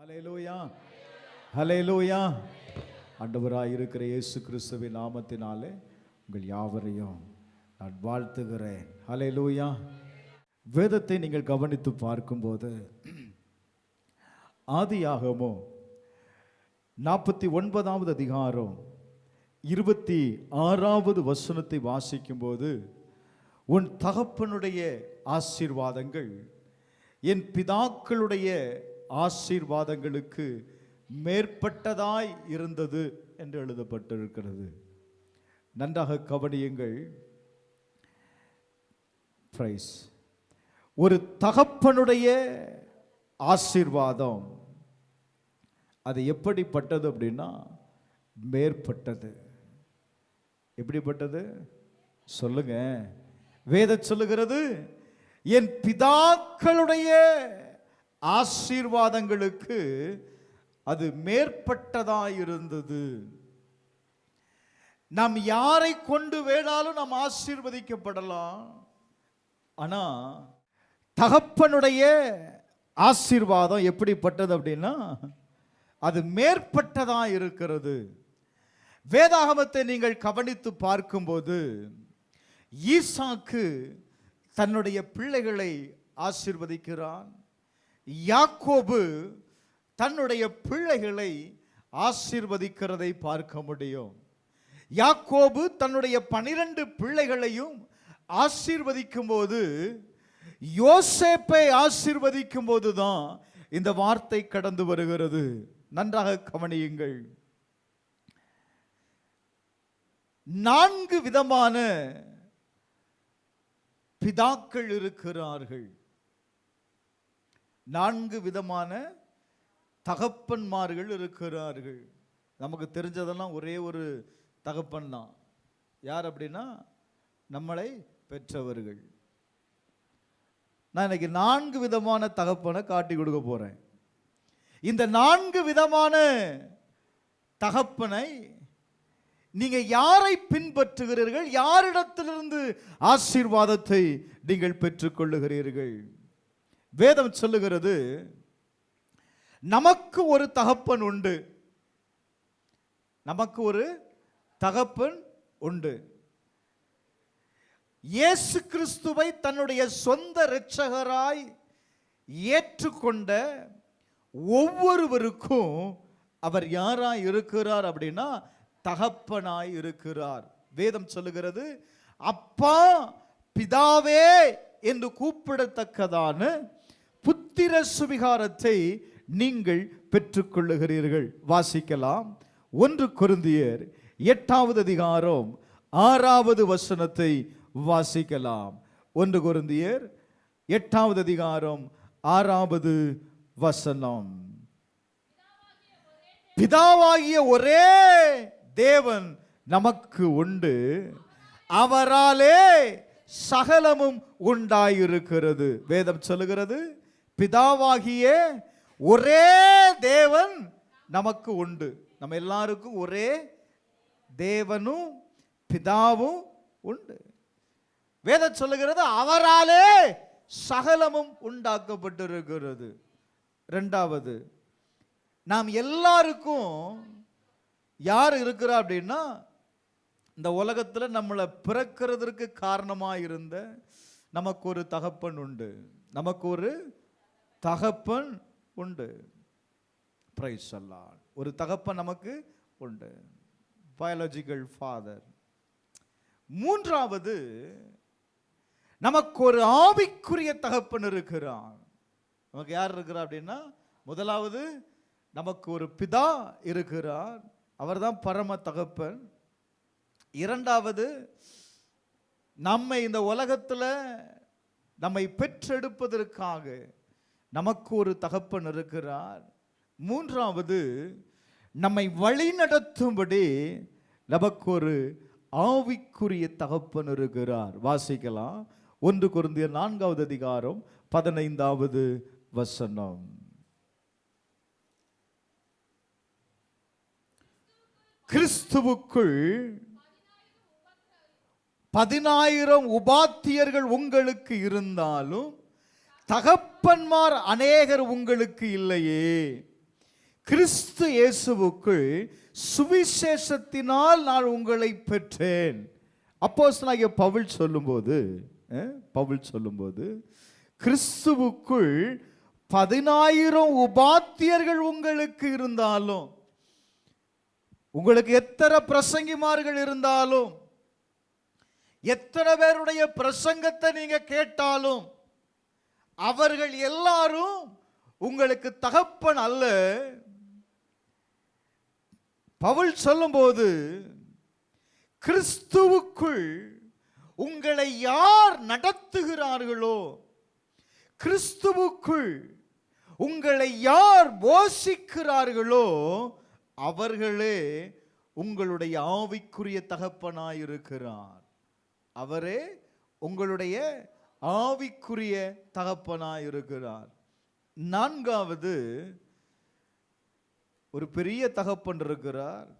ஹல்லேலூயா, ஹல்லேலூயா. ஆண்டவராய் இருக்கிற இயேசு கிறிஸ்துவின் நாமத்தினாலே உங்கள் யாவரையும் நான் வாழ்த்துகிறேன். ஹல்லேலூயா. வேதத்தை நீங்கள் கவனித்து பார்க்கும்போது ஆதியாகமம் 49வது அதிகாரம் 26வது வசனத்தை வாசிக்கும்போது, உன் தகப்பனுடைய ஆசீர்வாதங்கள் என் பிதாக்களுடைய ஆசீர்வாதங்களுக்கு மேற்பட்டதாய் இருந்தது என்று எழுதப்பட்டிருக்கிறது. நன்றாக கவனியுங்கள். பிரைஸ். ஒரு தகப்பனுடைய ஆசீர்வாதம் அது எப்படிப்பட்டது அப்படின்னா மேற்பட்டது. எப்படிப்பட்டது சொல்லுங்க. வேதம் சொல்லுகிறது, என் பிதாக்களுடைய ஆசீர்வாதங்களுக்கு அது மேற்பட்டதாயிருந்தது. நாம் யாரை கொண்டு வேணாலும் நாம் ஆசீர்வதிக்கப்படலாம். ஆனா தகப்பனுடைய ஆசீர்வாதம் எப்படிப்பட்டது அப்படின்னா அது மேற்பட்டதா இருக்கிறது. வேதாகமத்தை நீங்கள் கவனித்து பார்க்கும்போது, ஈசாக்கு தன்னுடைய பிள்ளைகளை ஆசீர்வதிக்கிறான். யாக்கோபு தன்னுடைய பிள்ளைகளை ஆசீர்வதிக்கிறதை பார்க்க முடியும். யாக்கோபு தன்னுடைய 12 பிள்ளைகளையும் ஆசீர்வதிக்கும் போது, யோசேப்பை ஆசீர்வதிக்கும் போதுதான் இந்த வார்த்தை கடந்து வருகிறது. நன்றாக கவனியுங்கள். 4 விதமான பிதாக்கள் இருக்கிறார்கள். 4 விதமான தகப்பன்மார்கள் இருக்கிறார்கள். நமக்கு தெரிஞ்சதெல்லாம் ஒரே ஒரு தகப்பன் தான். யார் அப்படின்னா நம்மளை பெற்றவர்கள். நான் இன்னைக்கு 4 விதமான தகப்பனை காட்டி கொடுக்க போறேன். இந்த 4 விதமான தகப்பனை நீங்க யாரை பின்பற்றுகிறீர்கள்? யாரிடத்திலிருந்து ஆசீர்வாதத்தை நீங்கள் பெற்றுக்கொள்ளுகிறீர்கள்? வேதம் சொல்லுகிறது, நமக்கு ஒரு தகப்பன் உண்டு. நமக்கு ஒரு தகப்பன் உண்டு. இயேசு கிறிஸ்துவை தன்னுடைய சொந்த இரட்சகராய் ஏற்றுக்கொண்ட ஒவ்வொருவருக்கும் அவர் யாராய் இருக்கிறார் அப்படின்னா தகப்பனாய் இருக்கிறார். வேதம் சொல்லுகிறது, அப்பா பிதாவே என்று கூப்பிடத்தக்கதான புத்திர சுவிகாரத்தை நீங்கள் பெற்றுக்கொள்ளுகிறீர்கள். வாசிக்கலாம். 1 கொரிந்தியர் 8வது அதிகாரம் 6வது வசனத்தை வாசிக்கலாம். 1 கொரிந்தியர் 8வது அதிகாரம் 6வது வசனம். பிதாவாகிய ஒரே தேவன் நமக்கு உண்டு, அவராலே சகலமும் உண்டாயிருக்கிறது. வேதம் சொல்லுகிறது, பிதாவாகிய ஒரே தேவன் நமக்கு உண்டு. நம்ம எல்லாருக்கும் ஒரே தேவனும் பிதாவும் உண்டு. வேதம் சொல்லுகிறது, அவராலே சகலமும் உண்டாக்கப்பட்டிருக்கிறது. 2வது, நாம் எல்லாருக்கும் யார் இருக்கிறா அப்படின்னா இந்த உலகத்தில் நம்மளை பிறக்கிறதுக்கு காரணமாக இருந்த நமக்கு ஒரு தகப்பன் உண்டு. நமக்கு ஒரு தகப்பன் உண்டு. பிரைஸ் அல்லாஹ். ஒரு தகப்பன் நமக்கு உண்டு. Biological father. 3வது, நமக்கு ஒரு ஆவிக்குரிய தகப்பன் இருக்கிறான். நமக்கு யார் இருக்கிறார் அப்படின்னா, முதலாவது நமக்கு ஒரு பிதா இருக்கிறார், அவர்தான் பரம தகப்பன். 2வது, நம்மை இந்த உலகத்தில் நம்மை பெற்றெடுப்பதற்காக நமக்கு ஒரு தகப்பன் இருக்கிறார். 3வது, நம்மை வழி நடத்தும்படி நமக்கு ஒரு ஆவிக்குரிய தகப்பன் இருக்கிறார். வாசிக்கலாம். 1 கொரிந்தியர் 4வது அதிகாரம் 15வது வசனம். கிறிஸ்துவுக்குள் 10,000 உபாத்தியர்கள் உங்களுக்கு இருந்தாலும் தகப்பன்மார் அநேகர் உங்களுக்கு இல்லையே. கிறிஸ்து இயேசுவுக்குள் சுவிசேஷத்தினால் நான் உங்களை பெற்றேன். அப்போஸ்தலனாகிய பவுல் சொல்லும்போது கிறிஸ்துவுக்குள் 10,000 உபாத்தியர்கள் உங்களுக்கு இருந்தாலும், உங்களுக்கு எத்தனை பிரசங்கிமார்கள் இருந்தாலும், எத்தனை பேருடைய பிரசங்கத்தை நீங்க கேட்டாலும், அவர்கள் எல்லாரும் உங்களுக்கு தகப்பன் அல்ல. பவுல் சொல்லும்போது கிறிஸ்துவுக்குள் உங்களை யார் நடத்துகிறார்களோ, கிறிஸ்துவுக்குள் உங்களை யார் போஷிக்கிறார்களோ, அவர்களே உங்களுடைய ஆவிக்குரிய தகப்பனாயிருக்கிறார். அவரே உங்களுடைய ஆவிக்குரிய தகப்பனாயிருக்கிறார். 4வது, ஒரு பெரிய தகப்பன் இருக்கிறார்.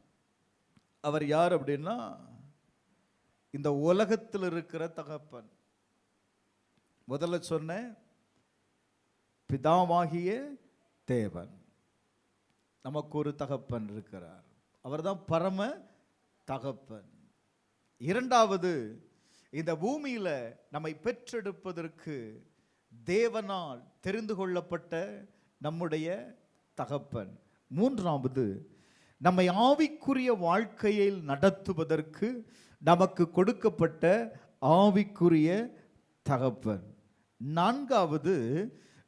அவர் யார் அப்படின்னா, இந்த உலகத்தில் இருக்கிற தகப்பன். முதல்ல சொன்ன பிதாவாகிய தேவன், நமக்கு ஒரு தகப்பன் இருக்கிறார். அவர்தான் பரம தகப்பன். 2வது, இந்த பூமியில நம்மை பெற்றெடுப்பதற்கு தேவனால் தெரிந்து கொள்ளப்பட்ட நம்முடைய தகப்பன். 3வது, நம்மை ஆவிக்குரிய வாழ்க்கையில் நடத்துவதற்கு நமக்கு கொடுக்கப்பட்ட ஆவிக்குரிய தகப்பன். 4வது,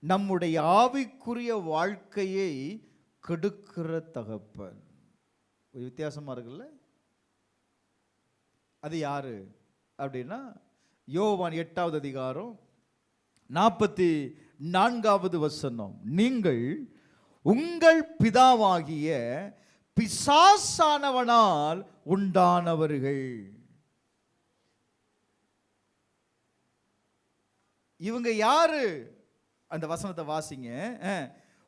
நம்முடைய ஆவிக்குரிய வாழ்க்கையை கெடுக்கிற தகப்பன். வித்தியாசமா இருக்குல்ல? அது யாரு அப்படின்னா, யோவான் 8வது அதிகாரம் 44வது வசனம், நீங்கள் உங்கள் பிதாவாகிய பிசாசானவனால் உண்டானவர்கள். இவங்க யாரு? அந்த வசனத்தை வாசிங்க.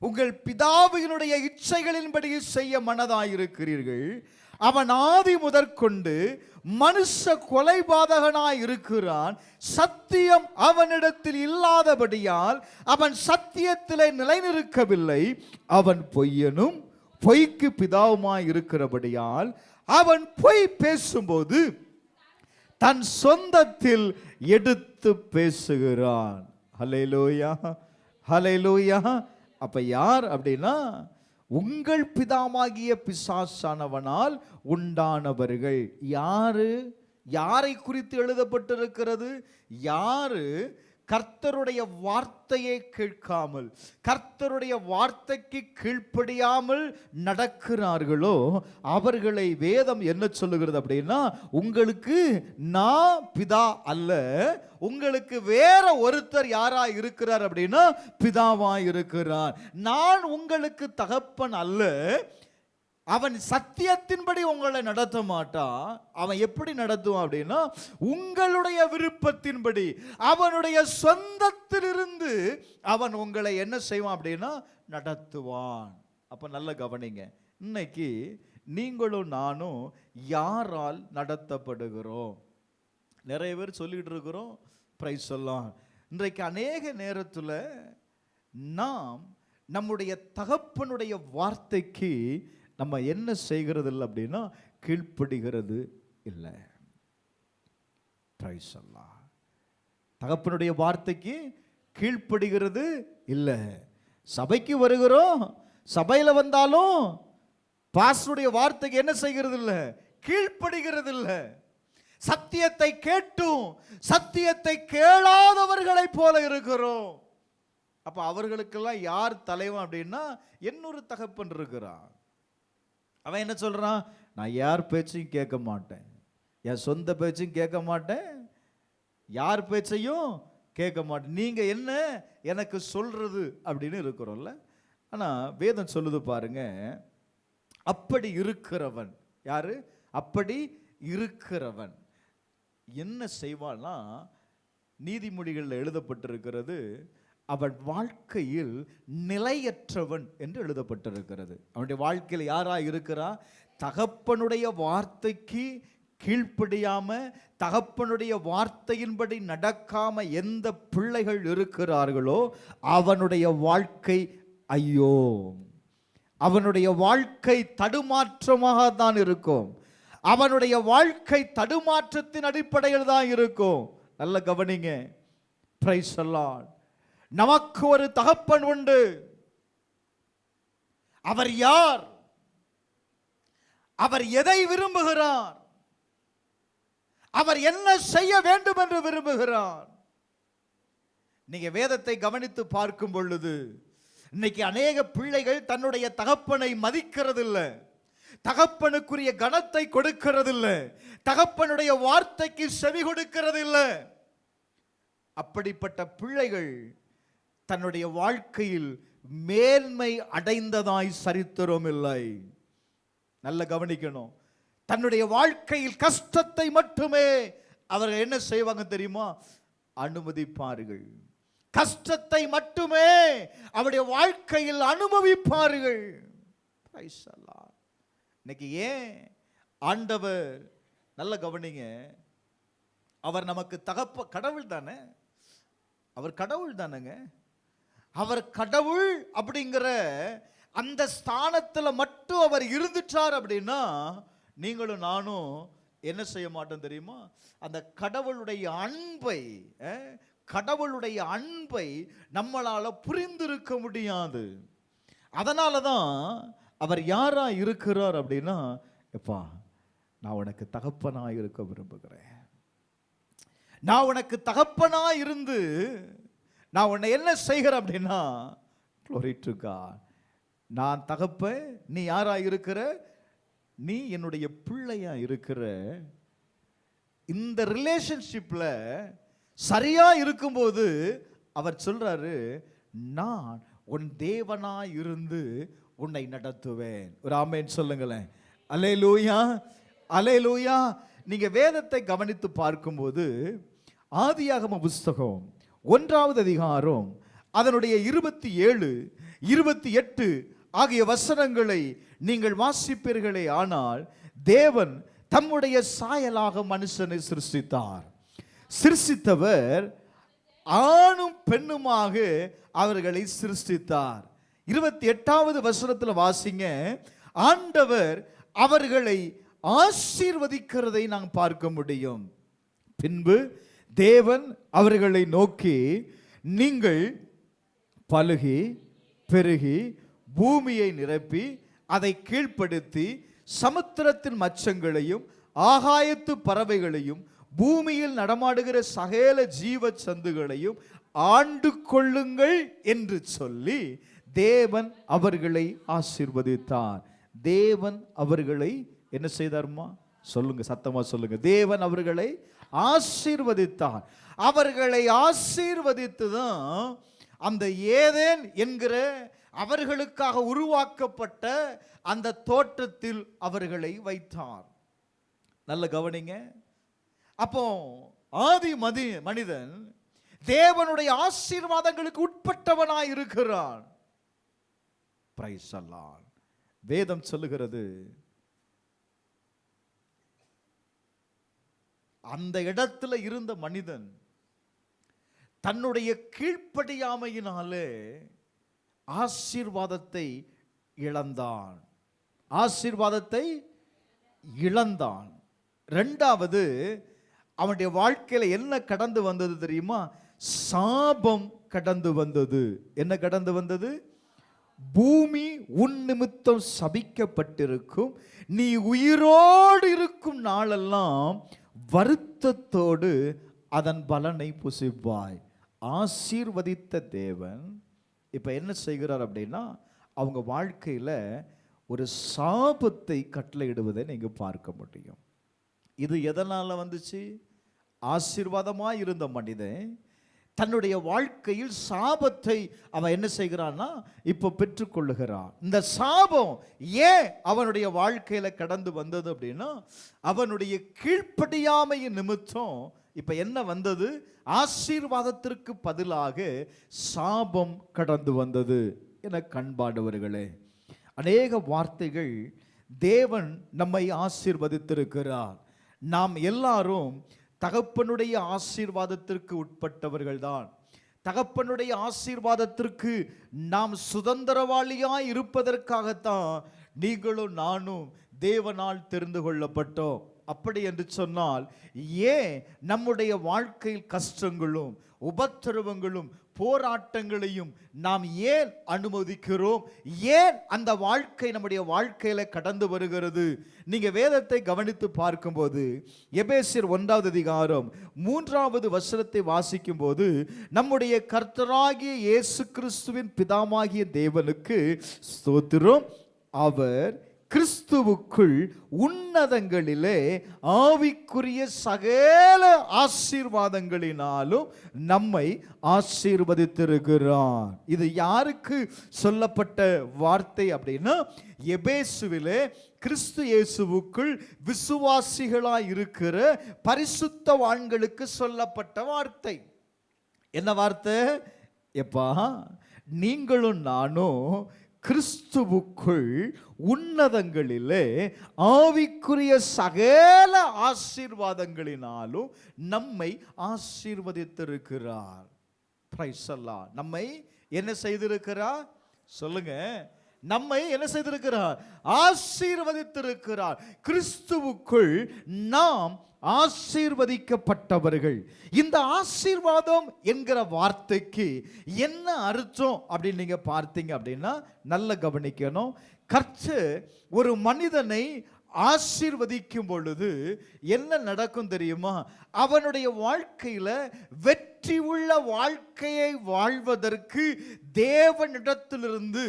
உங்கள் பிதாவினுடைய இச்சைகளின்படி செய்ய மனதாயிருக்கிறீர்கள். அவன் ஆதி முதற்கொண்டு மனுஷ கொலைபாதகனாய் இருக்கிறான். சத்தியம் அவனிடத்தில் இல்லாதபடியால் அவன் சத்தியத்திலே நிலைநிற்கவில்லை. அவன் பொய்யனும் பொய்க்கு பிதாவுமாய் இருக்கிறபடியால் அவன் பொய் பேசும்போது தன் சொந்தத்தில் எடுத்து பேசுகிறான். ஹல்லேலூயா, ஹல்லேலூயா. அப்ப யார் அப்படின்னா, உங்கள் பிதாவாகிய பிசாசானவனால் உண்டானவர்கள். யாரு? யாரை குறித்து எழுதப்பட்டிருக்கிறது? யாரு கர்த்தருடைய வார்த்தையை கேட்காமல், கர்த்தருடைய வார்த்தைக்கு கீழ்ப்படியாமல் நடக்கிறார்களோ அவர்களை வேதம் என்ன சொல்லுகிறது அப்படின்னா, உங்களுக்கு நான் பிதா அல்ல, உங்களுக்கு வேற ஒருத்தர் யாரா இருக்கிறார் அப்படின்னா பிதாவா இருக்கிறார். நான் உங்களுக்கு தகப்பன் அல்ல. அவன் சத்தியத்தின்படி உங்களை நடத்த மாட்டான். அவன் எப்படி நடத்துவான் அப்படின்னா, உங்களுடைய விருப்பத்தின்படி, அவனுடைய சொந்தத்திலிருந்து அவன் உங்களை என்ன செய்வான் அப்படின்னா நடத்துவான். அப்ப நல்ல கவனிங்க, இன்னைக்கு நீங்களும் நானும் யாரால் நடத்தப்படுகிறோம்? நிறைய பேர் சொல்லிட்டு இருக்கிறோம், பிரைஸ் சொல்லலாம். இன்றைக்கு அநேக நேரத்தில் நாம் நம்முடைய தகப்பனுடைய வார்த்தைக்கு நம்ம என்ன செய்கிறது இல்லை அப்படின்னா கீழ்ப்படுகிறது இல்லை. பிரைஸ் சொல்லலாம். தகப்பனுடைய வார்த்தைக்கு கீழ்ப்படுகிறது இல்லை. சபைக்கு வருகிறோம், சபையில் வந்தாலும் பாஸ்டருடைய வார்த்தைக்கு என்ன செய்கிறது இல்லை? கீழ்ப்படுகிறது இல்லை. சத்தியத்தை கேட்டும் சத்தியத்தை கேளாதவர்களை போல இருக்கிறோம். அப்ப அவர்களுக்கெல்லாம் யார் தலைவன் அப்படின்னா, இன்னொரு தகப்பன் இருக்கிறான். அவன் என்ன சொல்றான்? நான் யார் பேச்சையும் கேட்க மாட்டேன், என் சொந்த பேச்சையும் கேட்க மாட்டேன், யார் பேச்சையும் கேட்க மாட்டேன், நீங்க என்ன எனக்கு சொல்றது அப்படின்னு இருக்கிறோம்ல. ஆனா வேதம் சொல்லுது பாருங்க, அப்படி இருக்கிறவன் யாரு? அப்படி இருக்கிறவன் என்ன செய்வான்னா, நீதிமொழிகளில் எழுதப்பட்டிருக்கிறது, அவன் வாழ்க்கையில் நிலையற்றவன் என்று எழுதப்பட்டிருக்கிறது. அவனுடைய வாழ்க்கையில் யாரா இருக்கிறா? தகப்பனுடைய வார்த்தைக்கு கீழ்ப்படியாம, தகப்பனுடைய வார்த்தையின்படி நடக்காம எந்த பிள்ளைகள் இருக்கிறார்களோ அவனுடைய வாழ்க்கை ஐயோ, அவனுடைய வாழ்க்கை தடுமாற்றமாக தான் இருக்கும். அவனுடைய வாழ்க்கை தடுமாற்றத்தின் அடிப்படையில் தான் இருக்கும். நல்ல கவனிங்க. Praise the Lord. நமக்கு ஒரு தகப்பன் உண்டு. அவர் யார்? அவர் எதை விரும்புகிறார்? அவர் என்ன செய்ய வேண்டும் என்று விரும்புகிறார்? நீங்க வேதத்தை கவனித்து பார்க்கும் பொழுது இன்னைக்கு அநேக பிள்ளைகள் தன்னுடைய தகப்பனை மதிக்கிறதில்லை, தகப்பனுக்குரிய கனத்தை கொடுக்கிறதில்லை, தகப்பனுடைய வார்த்தைக்கு செவி கொடுக்கிறதில்லை. அப்படிப்பட்ட பிள்ளைகள் தன்னுடைய வாழ்க்கையில் மேன்மை அடைந்ததாய் சரித்திரம் இல்லை. நல்ல கவனிக்கணும். தன்னுடைய வாழ்க்கையில் கஷ்டத்தை மட்டுமே அவர்கள் என்ன செய்வாங்க தெரியுமா? அனுமதிப்பார்கள். கஷ்டத்தை மட்டுமே அவருடைய வாழ்க்கையில் அனுபவிப்பார்கள். இன்னைக்கு ஏன் ஆண்டவர், நல்ல கவனிங்க, அவர் நமக்கு கடவுள் தானே, அவர் கடவுள் தானேங்க. அவர் கடவுள் அப்படிங்கிற அந்த ஸ்தானத்தில் மட்டும் அவர் இருந்துட்டார் அப்படின்னா நீங்களும் நானும் என்ன செய்ய மாட்டோம் தெரியுமா? அந்த கடவுளுடைய அன்பை நம்மளால புரிந்திருக்க முடியாது. அதனால தான் அவர் யாரா இருக்கிறார் அப்படின்னா, எப்பா நான் உனக்கு தகப்பனா இருக்க விரும்புகிறேன், நான் உனக்கு தகப்பனா இருந்து நான் உன்னை என்ன செய்கிறேன் அப்படின்னா, glory to God, நான் தகப்பன், நீ யாரா இருக்கிற? நீ என்னுடைய பிள்ளையா இருக்கிற. இந்த ரிலேஷன்ஷிப்ல சரியா இருக்கும்போது அவர் சொல்றாரு, நான் உன் தேவனா இருந்து உன்னை நடத்துவேன். ஒரு ஆமென் சொல்லுங்களேன். அல்லேலூயா, அல்லேலூயா. நீங்க வேதத்தை கவனித்து பார்க்கும்போது ஆதியாகம புஸ்தகம் 1வது அதிகாரம் அதனுடைய 27, 28 ஆகிய வசனங்களை நீங்கள் வாசிப்பீர்களே ஆனால், தேவன் தம்முடைய சாயலாக மனுஷனை சிருஷ்டித்தார். சிருஷ்டித்தவர் ஆணும் பெண்ணுமாக அவர்களை சிருஷ்டித்தார். 28வது வசனத்தில் வாசிங்க. ஆண்டவர் அவர்களை ஆசீர்வதிக்கிறதை நாம் பார்க்க முடியும். பின்பு தேவன் அவர்களை நோக்கி, நீங்கள் பலுகி பெருகி பூமியை நிரப்பி அதை கீழ்ப்படுத்தி சமுத்திரத்தின் மச்சங்களையும் ஆகாயத்து பறவைகளையும் பூமியில் நடமாடுகிற சகல ஜீவ சந்துகளையும் ஆண்டு கொள்ளுங்கள் என்று சொல்லி தேவன் அவர்களை ஆசீர்வதித்தார். தேவன் அவர்களை என்ன செய்தார்மா? சொல்லுங்க, சத்தமா சொல்லுங்க. தேவன் அவர்களை ஆசீர்வதித்தார். அவர்களை ஆசீர்வதித்து தான் அந்த ஏதேன் என்கிற அவர்களுக்காக உருவாக்கப்பட்ட அந்த தோட்டத்தில் அவர்களை வைத்தார். நல்ல கவனிங்க. அப்போ ஆதி மனிதன் தேவனுடைய ஆசீர்வாதங்களுக்கு உட்பட்டவனாய் இருக்கிறான். Praise the Lord. வேதம் சொல்லுகிறது, அந்த இடத்துல இருந்த மனிதன் தன்னுடைய கீழ்ப்படியாமையினாலே ஆசீர்வாதத்தை இழந்தான். ஆசீர்வாதத்தை இழந்தான். இரண்டாவது, அவனுடைய வாழ்க்கையில என்ன கடந்து வந்தது தெரியுமா? சாபம் கடந்து வந்தது. என்ன கடந்து வந்தது? பூமி உன் நிமித்தம் சபிக்கப்பட்டிருக்கும், நீ உயிரோடு இருக்கும் நாளெல்லாம் வருத்தத்தோடு அதன் பலனை புசிப்பாய். ஆசீர்வதித்த தேவன் இப்ப என்ன செய்கிறார் அப்படின்னா, அவங்க வாழ்க்கையில ஒரு சாபத்தை கட்டளையிடுவதை நீங்க பார்க்க முடியும். இது எதனால வந்துச்சு? ஆசீர்வாதமாய் இருந்த மனிதன் தன்னுடைய வாழ்க்கையில் சாபத்தை அவன் என்ன செய்கிறான்னா இப்போ பெற்றுக்கொள்ளுகிறான். இந்த சாபம் ஏன் அவனுடைய வாழ்க்கையில கடந்து வந்தது அப்படின்னா, அவனுடைய கீழ்ப்படியாமையின் நிமித்தம் இப்ப என்ன வந்தது? ஆசீர்வாதத்திற்கு பதிலாக சாபம் கடந்து வந்தது. என கண்பாண்டவர்களே, அநேக வார்த்தைகள் தேவன் நம்மை ஆசீர்வதித்திருக்கிறார். நாம் எல்லாரும் தகப்பனுடைய ஆசீர்வாதத்திற்கு உட்பட்டவர்கள் தான். தகப்பனுடைய ஆசீர்வாதத்திற்கு நாம் சுதந்திரவாளியாய் இருப்பதற்காகத்தான் நீங்களும் நானும் தேவனால் தெரிந்து கொள்ளப்பட்டோம். அப்படி என்று சொன்னால் ஏன் நம்முடைய வாழ்க்கையில் கஷ்டங்களும் உபத்திரவங்களும் போராட்டங்களையும் நாம் ஏன் அனுமதிக்கிறோம்? ஏன் அந்த வாழ்க்கை நம்முடைய வாழ்க்கையில கடந்து வருகிறது? நீங்க வேதத்தை கவனித்து பார்க்கும்போது எபேசியர் 1வது அதிகாரம் 3வது வசனத்தை வாசிக்கும் போது நம்முடைய கர்த்தராகிய இயேசு கிறிஸ்துவின் பிதாவாகிய தேவனுக்கு ஸ்தோத்திரம், அவர் கிறிஸ்துவுக்குள் உன்னதங்களிலே ஆவிக்குரிய சகல ஆசீர்வாதங்களினாலும் நம்மை ஆசீர்வதித்திருக்கிறார். இது யாருக்கு சொல்லப்பட்ட வார்த்தை அப்படின்னா, எபேசுவிலே கிறிஸ்து இயேசுவுக்குள் விசுவாசிகளாய் இருக்கிற பரிசுத்தவான்களுக்கு சொல்லப்பட்ட வார்த்தை. என்ன வார்த்தை? எப்பா, நீங்களும் நானும் கிறிஸ்துவுக்குள் உன்னதங்களிலே ஆவிக்குரிய சகல ஆசீர்வாதங்களினாலும் நம்மை ஆசீர்வதித்திருக்கிறார். பிரைஸ் அல்லாஹ். நம்மை என்ன செய்திருக்கிறார்? சொல்லுங்க. நம்மை என்ன செய்திருக்கிறார்? ஆசீர்வதித்திருக்கிறார். கிறிஸ்துவுக்குள் நாம் ஆசீர்வதிக்கப்பட்டவர்கள். இந்த ஆசீர்வாதம் என்கிற வார்த்தைக்கு என்ன அர்த்தம் அப்படின்னு நீங்க பார்த்தீங்க அப்படின்னா, நல்ல கவனிக்கணும். கர்த்தர் ஒரு மனிதனை ஆசீர்வதிக்கும் பொழுது என்ன நடக்கும் தெரியுமா? அவனுடைய வாழ்க்கையில வெற்றி உள்ள வாழ்க்கையை வாழ்வதற்கு தேவனிடத்திலிருந்து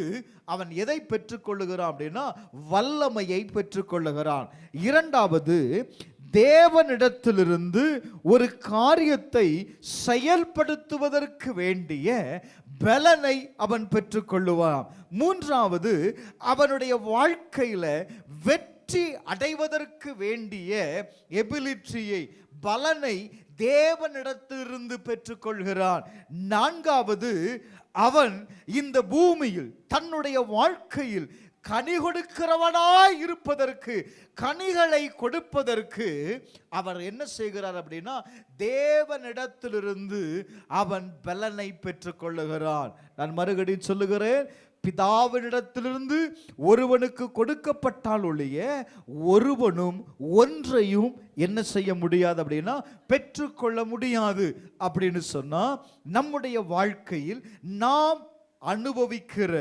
அவன் எதை பெற்றுக்கொள்ளுகிறான் அப்படின்னா, வல்லமையை பெற்றுக்கொள்ளுகிறான். இரண்டாவது, தேவனிடத்திலிருந்து ஒரு காரியத்தை செயல்படுத்துவதற்கு வேண்டிய பலனை அவன் பெற்றுக்கொள்ளுவான். மூன்றாவது, அவனுடைய வாழ்க்கையில வெற்றி அடைவதற்கு வேண்டிய எபிலிட்டியை, பலனை தேவனிடத்திலிருந்து பெற்றுக்கொள்கிறான். நான்காவது, அவன் இந்த பூமியில் தன்னுடைய வாழ்க்கையில் கனி கொடுக்கிறவனாய் இருப்பதற்கு, கனிகளை கொடுப்பதற்கு அவர் என்ன செய்கிறார் அப்படின்னா, தேவனிடத்திலிருந்து அவன் பலனை பெற்றுக்கொள்ளுகிறான். நான் மறுபடியும் சொல்லுகிறேன், பிதாவினிடத்திலிருந்து ஒருவனுக்கு கொடுக்கப்பட்டால் ஒழிய ஒருவனும் ஒன்றையும் என்ன செய்ய முடியாது அப்படின்னா, பெற்றுக்கொள்ள முடியாது. அப்படின்னு சொன்னா நம்முடைய வாழ்க்கையில் நாம் அனுபவிக்கிற,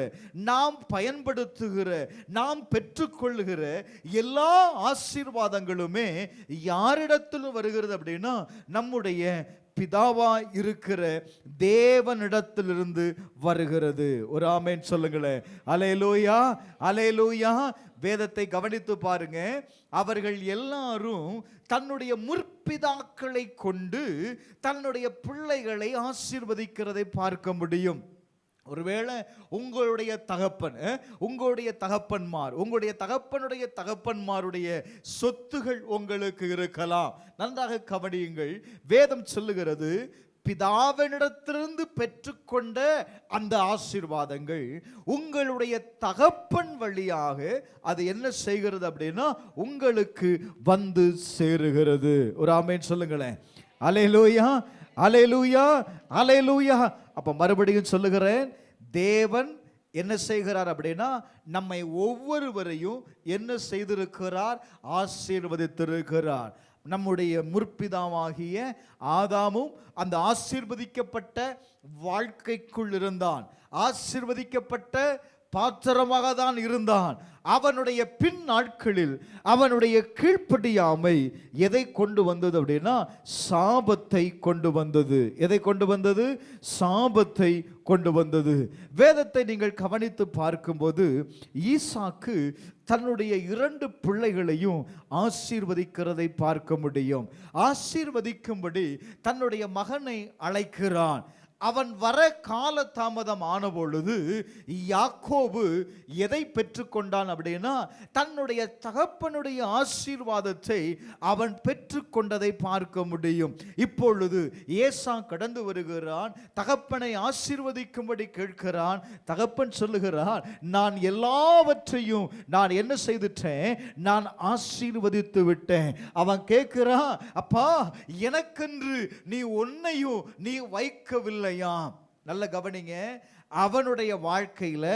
நாம் பயன்படுத்துகிற, நாம் பெற்றுக்கொள்ளுகிற எல்லா ஆசீர்வாதங்களுமே யாரிடத்திலும் வருகிறது அப்படின்னா, நம்முடைய பிதாவா இருக்கிற தேவனிடத்திலிருந்து வருகிறது. ஒரு ஆமென் சொல்லுங்களேன். அல்லேலூயா, அல்லேலூயா. வேதத்தை கவனித்து பாருங்க. அவர்கள் எல்லாரும் தன்னுடைய முற்பிதாக்களை கொண்டு தன்னுடைய பிள்ளைகளை ஆசீர்வதிக்கிறதை பார்க்க முடியும். ஒருவேளை உங்களுடைய தகப்பன், உங்களுடைய தகப்பன்மார், உங்களுடைய தகப்பனுடைய தகப்பன்மாருடைய சொத்துகள் உங்களுக்கு இருக்கலாம். நன்றாக கவனியுங்கள். வேதம் சொல்லுகிறது, பிதாவினிடத்திலிருந்து பெற்றுக்கொண்ட அந்த ஆசீர்வாதங்கள் உங்களுடைய தகப்பன் வழியாக அது என்ன செய்கிறது அப்படின்னா, உங்களுக்கு வந்து சேருகிறது. ஒரு ஆமென் சொல்லுங்களேன். அல்லேலூயா, அல்லேலூயா, அல்லேலூயா. அப்ப மறுபடியும் சொல்லுகிறேன், தேவன் என்ன செய்கிறார் அப்படின்னா, நம்மை ஒவ்வொருவரையும் என்ன செய்திருக்கிறார்? ஆசீர்வதித்திருக்கிறார். நம்முடைய முற்பிதாவாகிய ஆதாமும் அந்த ஆசீர்வதிக்கப்பட்ட வாழ்க்கைக்குள் இருந்தான். ஆசீர்வதிக்கப்பட்ட பாத்திரமாக தான் இருந்தான். அவனுடைய பின் நாட்களில் அவனுடைய கீழ்ப்படியாமை எதை கொண்டு வந்தது அப்படின்னா, சாபத்தை கொண்டு வந்தது. எதை கொண்டு வந்தது? சாபத்தை கொண்டு வந்தது. வேதத்தை நீங்கள் கவனித்து பார்க்கும்போது ஈசாக்கு தன்னுடைய 2 பிள்ளைகளையும் ஆசீர்வதிக்கிறதை பார்க்க முடியும். ஆசீர்வதிக்கும்படி தன்னுடைய மகனை அழைக்கிறான். அவன் வர கால தாமதம் ஆன பொழுது யாக்கோபு எதை பெற்றுக்கொண்டான் அப்படின்னா, தன்னுடைய தகப்பனுடைய ஆசீர்வாதத்தை அவன் பெற்றுக்கொண்டதை பார்க்க முடியும். இப்பொழுது ஏசா கடந்து வருகிறான், தகப்பனை ஆசீர்வதிக்கும்படி கேட்கிறான். தகப்பன் சொல்லுகிறான், நான் எல்லாவற்றையும் நான் என்ன செய்துட்டேன்? நான் ஆசீர்வதித்து விட்டேன். அவன் கேட்கிறான், அப்பா, எனக்கென்று நீ ஒன்னையும் நீ வைக்கவில்லை. நல்ல கவனிங்க, அவனுடைய வாழ்க்கையில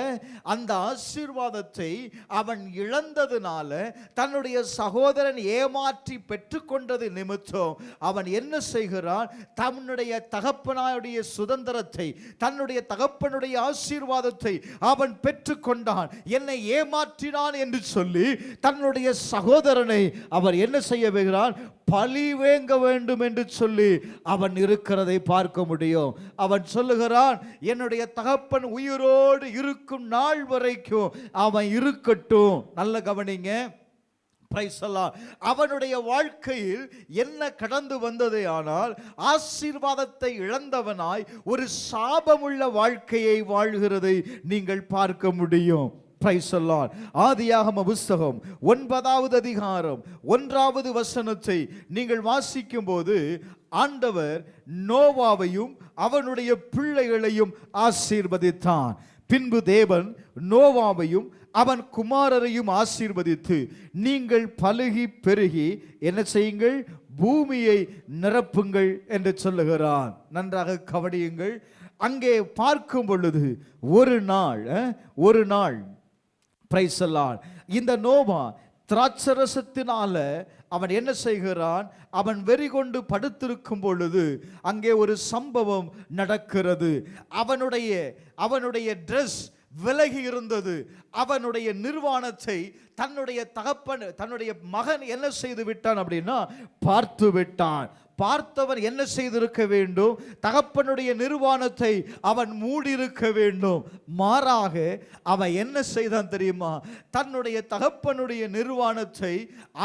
அந்த ஆசீர்வாதத்தை அவன் இழந்ததுனால, தன்னுடைய சகோதரன் ஏமாற்றி பெற்றுக்கொண்டது நிமித்தம் அவன் என்ன செய்கிறான்? தன்னுடைய தகப்பனுடைய சுதந்திரத்தை, தன்னுடைய தகப்பனுடைய ஆசீர்வாதத்தை அவன் பெற்றுக்கொண்டான். என்னை ஏமாற்றினான் என்று சொல்லி தன்னுடைய சகோதரனை அவர் என்ன செய்ய வைக்கிறான்? பழி வேங்க வேண்டும் என்று சொல்லி அவன் இருக்கிறதை பார்க்க முடியும். அவன் சொல்லுகிறான், என்னுடைய தகப்பன் உயிரோடு இருக்கும் நாள் வரைக்கும் அவன் இருக்கட்டும். நல்ல கவனிங்க, அவனுடைய வாழ்க்கையில் என்ன கடந்து வந்ததே ஆனால், ஆசீர்வாதத்தை இழந்தவனாய் ஒரு சாபமுள்ள வாழ்க்கையை வாழ்கிறதை நீங்கள் பார்க்க முடியும். ஆதியாகம புஸ்தகம் 9வது அதிகாரம் 1வது வசனத்தை நீங்கள் வாசிக்கும் போது, ஆண்டவர் நோவாவையும் அவனுடைய பிள்ளைகளையும் ஆசீர்வதித்தான். பின்பு தேவன் நோவாவையும் அவன் குமாரரையும் ஆசீர்வதித்து, நீங்கள் பலுகி பெருகி என்ன செய்யுங்கள்? பூமியை நிரப்புங்கள் என்று சொல்லுகிறான். நன்றாக கவனியுங்கள். அங்கே பார்க்கும் பொழுது ஒரு நாள் இந்த நோவா திராட்சரசத்தினால அவன் என்ன செய்கிறான்? அவன் வெறி கொண்டு படுத்திருக்கும் பொழுது அங்கே ஒரு சம்பவம் நடக்கிறது. அவனுடைய ட்ரெஸ் விலகி இருந்தது. அவனுடைய நிர்வாணத்தை தன்னுடைய மகன் என்ன செய்து விட்டான் அப்படின்னா, பார்த்து விட்டான். பார்த்தவன் என்ன செய்திருக்க வேண்டும்? தகப்பனுடைய நிர்வாணத்தை அவன் மூடியிருக்க வேண்டும். மாறாக அவன் என்ன செய்தான் தெரியுமா? தன்னுடைய தகப்பனுடைய நிர்வாணத்தை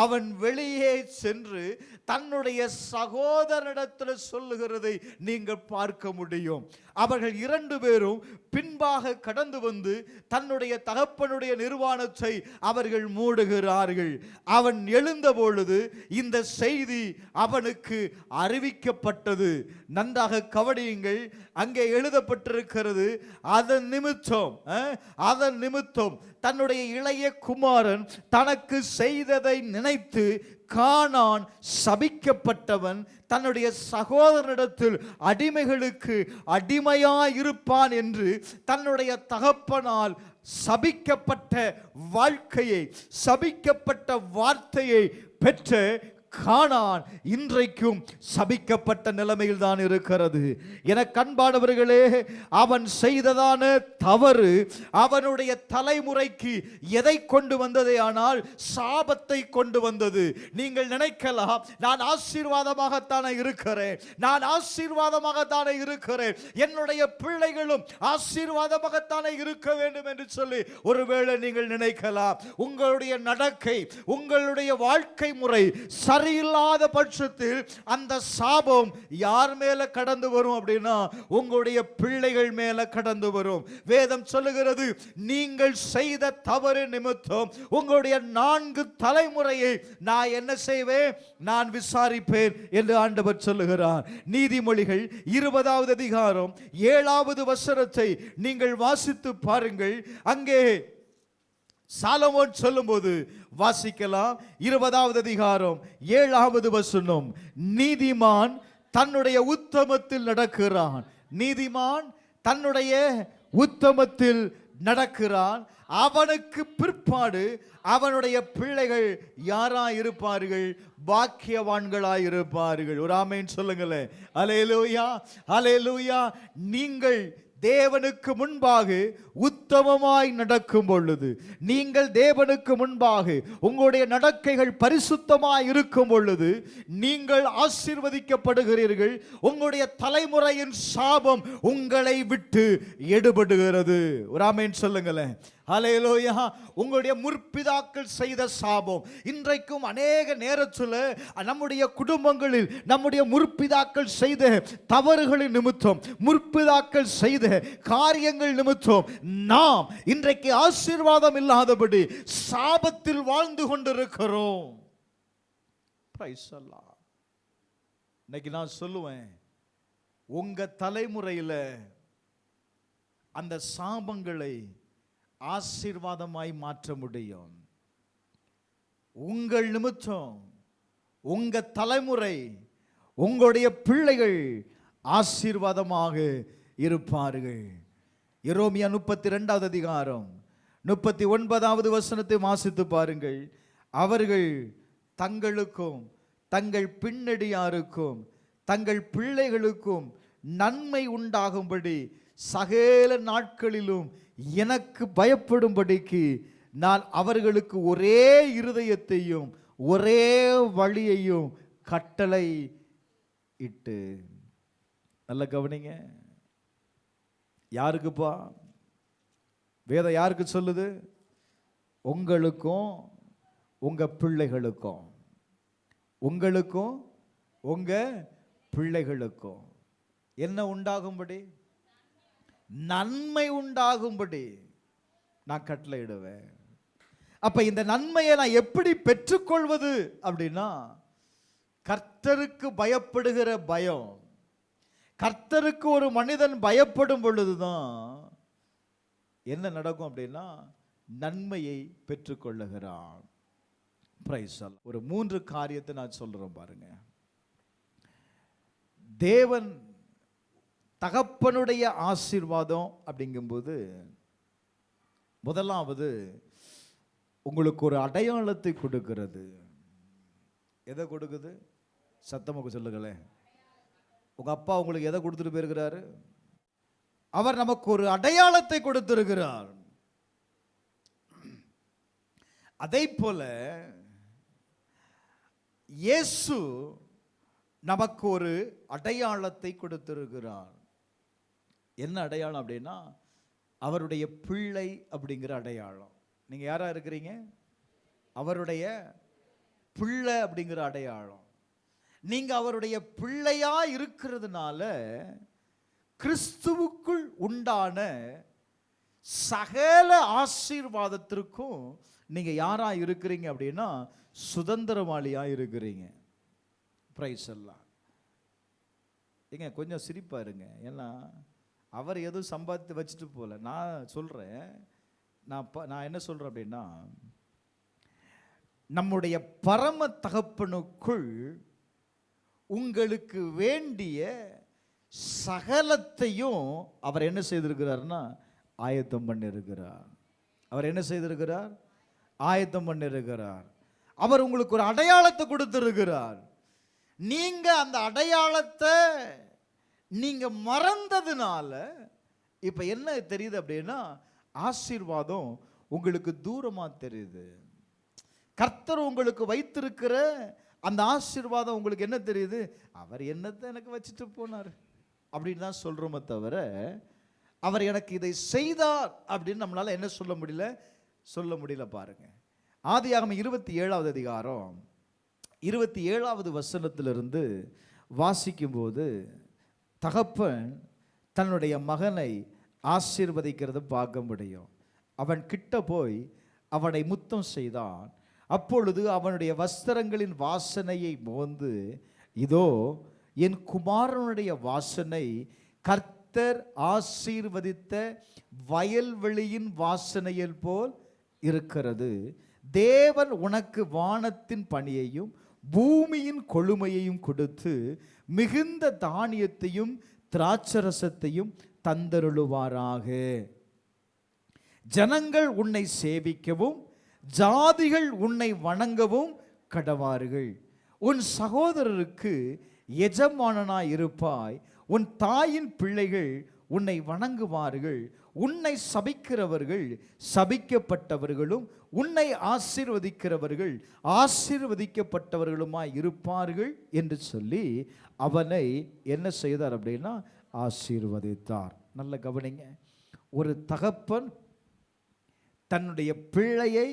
அவன் வெளியே சென்று தன்னுடைய சகோதரனிடத்தில் சொல்லுகிறதை நீங்கள் பார்க்க முடியும். அவர்கள் 2 பேரும் பின்பாக கடந்து வந்து தன்னுடைய தகப்பனுடைய நிர்வாணத்தை அவர்கள் மூடுகிறார்கள். அவன் எழுந்த பொழுது இந்த செய்தி அவனுக்கு அறிவிக்கப்பட்டது. நன்றாக கவனியுங்கள். அங்கே எழுதப்பட்டிருக்கிறது, அதன் நிமித்தம் தன்னுடைய இளைய குமாரன் தனக்கு செய்ததை நினைத்து கானான் சபிக்கப்பட்டவன் தன்னுடைய சகோதரனிடத்தில் அடிமைகளுக்கு அடிமையாயிருப்பான் என்று தன்னுடைய தகப்பனால் சபிக்கப்பட்ட வாழ்க்கையை, சபிக்கப்பட்ட வார்த்தையை பெற்ற கானான் இன்றைக்கும் சபிக்கப்பட்ட நிலைமையில் தான் இருக்கிறது. என கண்பானவர்களே, அவன் செய்ததான தவறு அவனுடைய தலைமுறைக்கு எதை கொண்டு வந்ததே ஆனால் சாபத்தை கொண்டு வந்தது. நீங்கள் நினைக்கலாம், நான் ஆசீர்வாதமாகத்தானே இருக்கிறேன், என்னுடைய பிள்ளைகளும் ஆசீர்வாதமாகத்தானே இருக்க வேண்டும் என்று சொல்லி ஒருவேளை நீங்கள் நினைக்கலாம். உங்களுடைய நடக்கை, உங்களுடைய வாழ்க்கை முறை சரியில்லாத பட்சத்தில் அந்த சாபம் யார் மேல கடந்து வரும் அப்படின்னா, உங்களுடைய பிள்ளைகள் மேல கடந்து வரும். வேதம் சொல்லுகிறது, நீங்கள் செய்த தவறு நிமித்தம் உங்களுடைய 4 தலைமுறையை நான் என்ன செய்வேன்? நான் விசாரிப்பேன் என்று ஆண்டவர் சொல்லுகிறார். நீதிமொழிகள் 20வது அதிகாரம் 7வது வசனத்தை நீங்கள் வாசித்து பாருங்கள். அங்கே சாலமோன் சொல்லும்போது வாசிக்கலாம். 20வது அதிகாரம் 7வது வசனம், நீதிமான் தன்னுடைய உத்தமத்தில் நடக்கிறான். நீதிமான் தன்னுடைய உத்தமத்தில் நடக்கிறான். அவனுக்கு பிற்பாடு அவனுடைய பிள்ளைகள் யாராயிருப்பார்கள்? பாக்கியவான்களாயிருப்பார்கள். ஒரு ஆமென் சொல்லுங்களேன். அல்லேலூயா, அல்லேலூயா. நீங்கள் தேவனுக்கு முன்பாக உத்தமமாய் நடக்கும் பொழுது, நீங்கள் தேவனுக்கு முன்பாக உங்களுடைய நடக்கைகள் பரிசுத்தமாய் இருக்கும் பொழுது நீங்கள் ஆசீர்வதிக்கப்படுகிறீர்கள். உங்களுடைய தலைமுறையின் சாபம் உங்களை விட்டு எடுபடுகிறது. ஒரு ஆமென் சொல்லுங்களேன். ஹல்லேலூயா. உங்களுடைய முற்பிதாக்கள் செய்த சாபம் இன்றைக்கும் அநேக நேரத்தில் நம்முடைய குடும்பங்களில் நம்முடைய முற்பிதாக்கள் செய்த தவறுகளின் நிமித்தம், முற்பிதாக்கள் செய்த காரியங்கள் நிமித்தம் நாம் இன்றைக்கு ஆசீர்வாதம் இல்லாதபடி சாபத்தில் வாழ்ந்து கொண்டிருக்கிறோம். இன்னைக்கு நான் சொல்லுவேன், உங்க தலைமுறையில் அந்த சாபங்களை ஆசீர்வாதமாய் மாற்ற முடியும். உங்கள் நிமித்தம் உங்க தலைமுறை, உங்களுடைய பிள்ளைகள் ஆசீர்வாதமாக இருப்பார்கள். எரேமியா 32வது அதிகாரம் 39வது வசனத்தை வாசித்து பாருங்கள். அவர்கள் தங்களுக்கும் தங்கள் பின்னடியாருக்கும் தங்கள் பிள்ளைகளுக்கும் நன்மை உண்டாகும்படி சகல நாட்களிலும் எனக்கு பயப்படும்படிக்கு நான் அவர்களுக்கு ஒரே இருதயத்தையும் ஒரே வழியையும் கட்டளை இட்டு. நல்ல கவனிங்க. யாருக்குப்பா வேதம் யாருக்கு சொல்லுது? உங்களுக்கும் உங்க பிள்ளைகளுக்கும், உங்களுக்கும் உங்க பிள்ளைகளுக்கும் என்ன உண்டாகும்படி? நன்மை உண்டாகும்படி நான் கட்டளையிடுவேன். அப்ப இந்த நன்மையை நான் எப்படி பெற்றுக்கொள்வது அப்படின்னா, கர்த்தருக்கு பயப்படுகிற பயம். கர்த்தருக்கு ஒரு மனிதன் பயப்படும் பொழுதுதான் என்ன நடக்கும் அப்படின்னா, நன்மையை பெற்றுக்கொள்ளுகிறான். ஒரு 3 காரியத்தை நான் சொல்றேன் பாருங்க. தேவன் தகப்பனுடைய ஆசீர்வாதம் அப்படிங்கும்போது, முதலாவது உங்களுக்கு ஒரு அடையாளத்தை கொடுக்கிறது. எதை கொடுக்குது? சத்தமாக சொல்லுங்களேன். உங்க அப்பா உங்களுக்கு எதை கொடுத்துட்டு போயிருக்கிறாரு? அவர் நமக்கு ஒரு அடையாளத்தை கொடுத்திருக்கிறார். அதே போல இயேசு நமக்கு ஒரு அடையாளத்தை கொடுத்திருக்கிறார். என்ன அடையாளம் அப்படின்னா, அவருடைய பிள்ளை அப்படிங்கிற அடையாளம். நீங்க யாரா இருக்கிறீங்க? அவருடைய பிள்ளை அப்படிங்கிற அடையாளம். நீங்க அவருடைய பிள்ளையா இருக்கிறதுனால கிறிஸ்துவுக்குள் உண்டான சகல ஆசீர்வாதத்திற்கும் நீங்க யாரா இருக்கிறீங்க அப்படின்னா, சுதந்திரவாளியா இருக்கிறீங்க. பிரைஸ் எல்லாம். ஏங்க கொஞ்சம் சிரிப்பா இருங்க. ஏன்னா அவர் எதுவும் சம்பாதித்து வச்சுட்டு போல. நான் சொல்றேன், நான் என்ன சொல்றேன் அப்படின்னா, நம்முடைய பரம தகப்பனுக்குள் உங்களுக்கு வேண்டிய சகலத்தையும் அவர் என்ன செய்திருக்கிறார்னா ஆயத்தம் பண்ணியிருக்கிறார். அவர் என்ன செய்திருக்கிறார்? ஆயத்தம் பண்ணியிருக்கிறார். அவர் உங்களுக்கு ஒரு அடையாளத்தை கொடுத்திருக்கிறார். நீங்க அந்த அடையாளத்தை நீங்க மறந்ததுனால இப்ப என்ன தெரியுது அப்படின்னா, ஆசீர்வாதம் உங்களுக்கு தூரமா தெரியுது. கர்த்தர் உங்களுக்கு வைத்திருக்கிற அந்த ஆசீர்வாதம் உங்களுக்கு என்ன தெரியுது? அவர் என்னத்தை எனக்கு வச்சுட்டு போனார் அப்படின்னு தான் சொல்றோமே தவிர, அவர் எனக்கு இதை செய்தார் அப்படின்னு நம்மளால என்ன சொல்ல முடியல. பாருங்க, ஆதியாகமம் 27வது அதிகாரம் 27வது வசனத்திலிருந்து வாசிக்கும் போது, தகப்பன் தன்னுடைய மகனை ஆசீர்வதிக்கிறத பார்க்க முடியும். அவன் கிட்ட போய் அவனை முத்தம் செய்தான். அப்பொழுது அவனுடைய வஸ்திரங்களின் வாசனையை மோந்து, இதோ என் குமாரனுடைய வாசனை கர்த்தர் ஆசீர்வதித்த வயல்வெளியின் வாசனையில் போல் இருக்கிறது. தேவன் உனக்கு வானத்தின் பனியையும் பூமியின் கொழுமையையும் கொடுத்து மிகுந்த தானியத்தையும் திராட்சரசத்தையும் தந்தருளுவாராக. ஜனங்கள் உன்னை சேவிக்கவும் ஜாதிகள் உன்னை வணங்கவும் கடவார்கள். உன் சகோதரருக்கு எஜமானனாய் இருப்பாய். உன் தாயின் பிள்ளைகள் உன்னை வணங்குவார்கள். உன்னை சபிக்கிறவர்கள் சபிக்கப்பட்டவர்களும் உன்னை ஆசீர்வதிக்கிறவர்கள் ஆசீர்வதிக்கப்பட்டவர்களுமாய் இருப்பார்கள் என்று சொல்லி அவனை என்ன செய்தார் அப்படின்னா ஆசீர்வதித்தார். நல்ல கவனிங்க. ஒரு தகப்பன் தன்னுடைய பிள்ளையை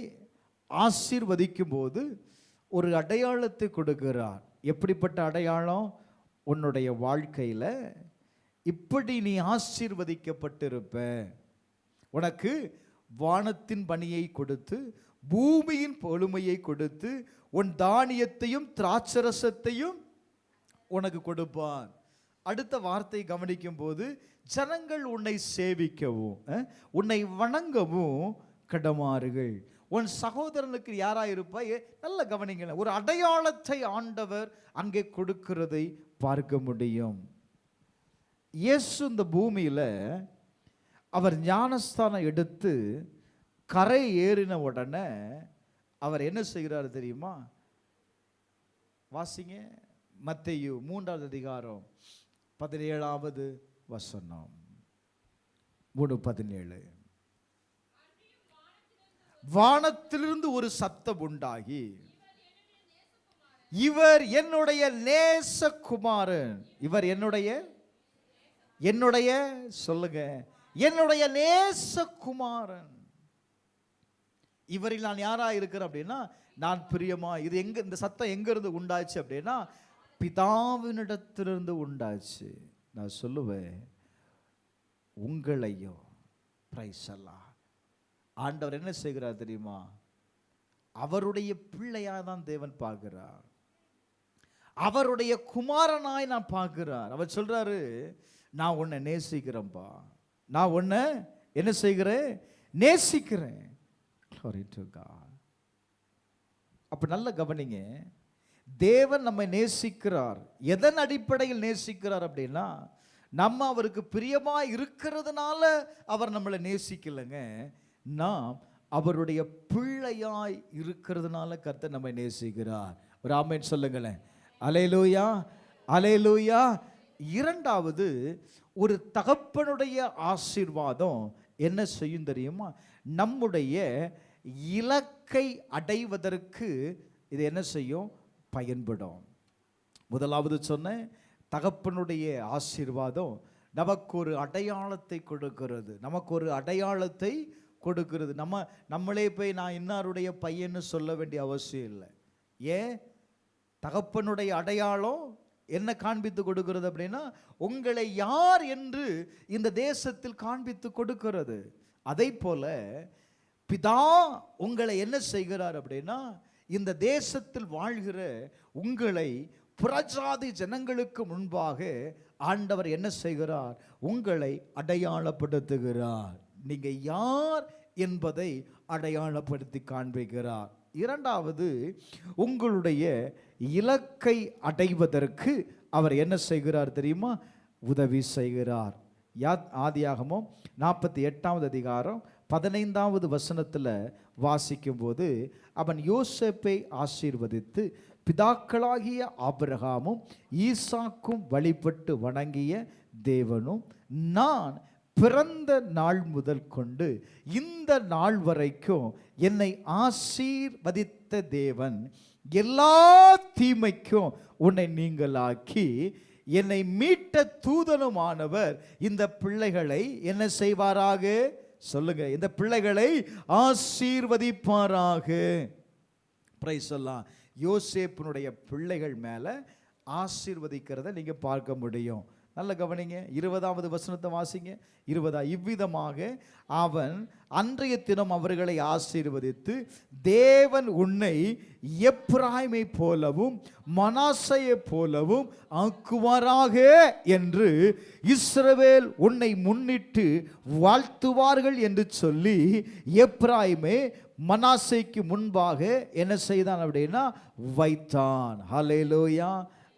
ஆசீர்வதிக்கும் போது ஒரு அடையாளத்தை கொடுக்கிறார். எப்படிப்பட்ட அடையாளம்? உன்னுடைய வாழ்க்கையில் இப்படி நீ ஆசீர்வதிக்கப்பட்டிருப்ப. உனக்கு வானத்தின் பனியை கொடுத்து பூமியின் பொழுமையை கொடுத்து உன் தானியத்தையும் திராட்சரசத்தையும் உனக்கு கொடுப்பான். அடுத்த வார்த்தை கவனிக்கும் போது, ஜனங்கள் உன்னை சேவிக்கவும் உன்னை வணங்கவும் கடமாறுகள். உன் சகோதரனுக்கு யாராயிருப்பாய்? நல்ல கவனிங்க. ஒரு அடையாளத்தை ஆண்டவர் அங்கே கொடுக்கிறதை பார்க்க முடியும். இயேசு இந்த பூமியில் அவர் ஞானஸ்தானம் எடுத்து கரை ஏறின உடனே அவர் என்ன செய்கிறார் தெரியுமா? வாசிங்க, மத்தேயு 3வது அதிகாரம் 17வது வசனம். 3:17. வானத்திலிருந்து ஒரு சத்தம் உண்டாகி, இவர் என்னுடைய நேசகுமாரன். இவர் என்னுடைய சொல்லுங்க, என்னுடைய நேசகுமாரன். இவரில் நான் யாரா இருக்கிறேன் அப்படின்னா நான் பிரியமா. இது எங்க, இந்த சத்தம் எங்க இருந்து உண்டாச்சு அப்படின்னா பிதாவினிடத்திலிருந்து உண்டாச்சு. நான் சொல்லுவேன், உங்களையோ பிரைஸ் எல்லாம் ஆண்டவர் என்ன செய்கிறார் தெரியுமா? அவருடைய பிள்ளையா தான் தேவன் பார்க்கிறார், அவருடைய குமாரனாய் நான் பார்க்கிறார். அவர் சொல்றாரு, நான் உன்னை நேசிக்கிறேன்பா, நான் உன்னை என்ன செய்கிறேன்? நேசிக்கிறேன். Glory to God. அப்ப நல்ல கவனிங்க, தேவன் நம்மை நேசிக்கிறார். எதன் அடிப்படையில் நேசிக்கிறார் அப்படின்னா, நம்ம அவருக்கு பிரியமா இருக்கிறதுனால அவர் நம்மளை நேசிக்கலைங்க. நாம் அவருடைய பிள்ளையாய் இருக்கிறதுனால கர்த்தர் நம்மை நேசிக்கிறார். ஒரு ஆமென் சொல்லுங்களேன். அல்லேலூயா, அல்லேலூயா. இரண்டாவது, ஒரு தகப்பனுடைய ஆசீர்வாதம் என்ன செய்யும் தெரியுமா? நம்முடைய இலக்கை அடைவதற்கு இது என்ன செய்யும்? பயன்படும். முதலாவது சொன்ன தகப்பனுடைய ஆசீர்வாதம் நமக்கு ஒரு அடையாளத்தை கொடுக்கிறது, நமக்கு ஒரு அடையாளத்தை கொடுக்கிறது. நம்மளே போய் நான் இன்னாருடைய பையன்னு சொல்ல வேண்டிய அவசியம் இல்லை. ஏன்? தகப்பனுடைய அடையாளம் என்ன காண்பித்து கொடுக்கிறது அப்படின்னா, உங்களை யார் என்று இந்த தேசத்தில் காண்பித்து கொடுக்கிறது. அதை போல பிதா உங்களை என்ன செய்கிறார் அப்படின்னா, இந்த தேசத்தில் வாழ்கிற உங்களை புறஜாதி ஜனங்களுக்கு முன்பாக ஆண்டவர் என்ன செய்கிறார்? உங்களை அடையாளப்படுத்துகிறார். நீங்க யார் என்பதை அடையாளப்படுத்தி காண்பிக்கிறார். இரண்டாவது, உங்களுடைய இலக்கை அடைவதற்கு அவர் என்ன செய்கிறார் தெரியுமா? உதவி செய்கிறார். ஆதியாகமம் 48வது அதிகாரம் 15வது வசனத்தில் வாசிக்கும் போது, அவன் யோசேப்பை ஆசீர்வதித்து பிதாக்களாகிய ஆபிரகாமும் ஈசாக்கும் வழிபட்டு வணங்கிய தேவனும் நான் பிறந்த நாள் முதல் கொண்டு இந்த நாள் வரைக்கும் என்னை ஆசீர்வதித்த தேவன் எல்லா தீமைக்கும் உன்னை நீங்களாக்கி என்னை மீட்ட தூதனுமானவர் இந்த பிள்ளைகளை என்ன செய்வாராக? சொல்லுங்க, இந்த பிள்ளைகளை ஆசீர்வதிப்பாராக. பிரைஸ் எல்லாம். யோசேப்பினுடைய பிள்ளைகள் மேல ஆசீர்வதிக்கிறத நீங்க பார்க்க முடியும். நல்ல கவனிங்க, 20வது வசனத்தை வாசிங்க. 20. இவ்விதமாக அவன் அன்றைய தினம் அவர்களை ஆசீர்வதித்து, தேவன் உன்னை எப்பிராயமை போலவும் மனாசையை போலவும் ஆக்குவாராக என்று இஸ்ரவேல் உன்னை முன்னிட்டு வாழ்த்துவார்கள் என்று சொல்லி எப்பிராயமே மனாசைக்கு முன்பாக என்ன செய்தான் அப்படின்னா வைத்தான். ஹல்லேலூயா,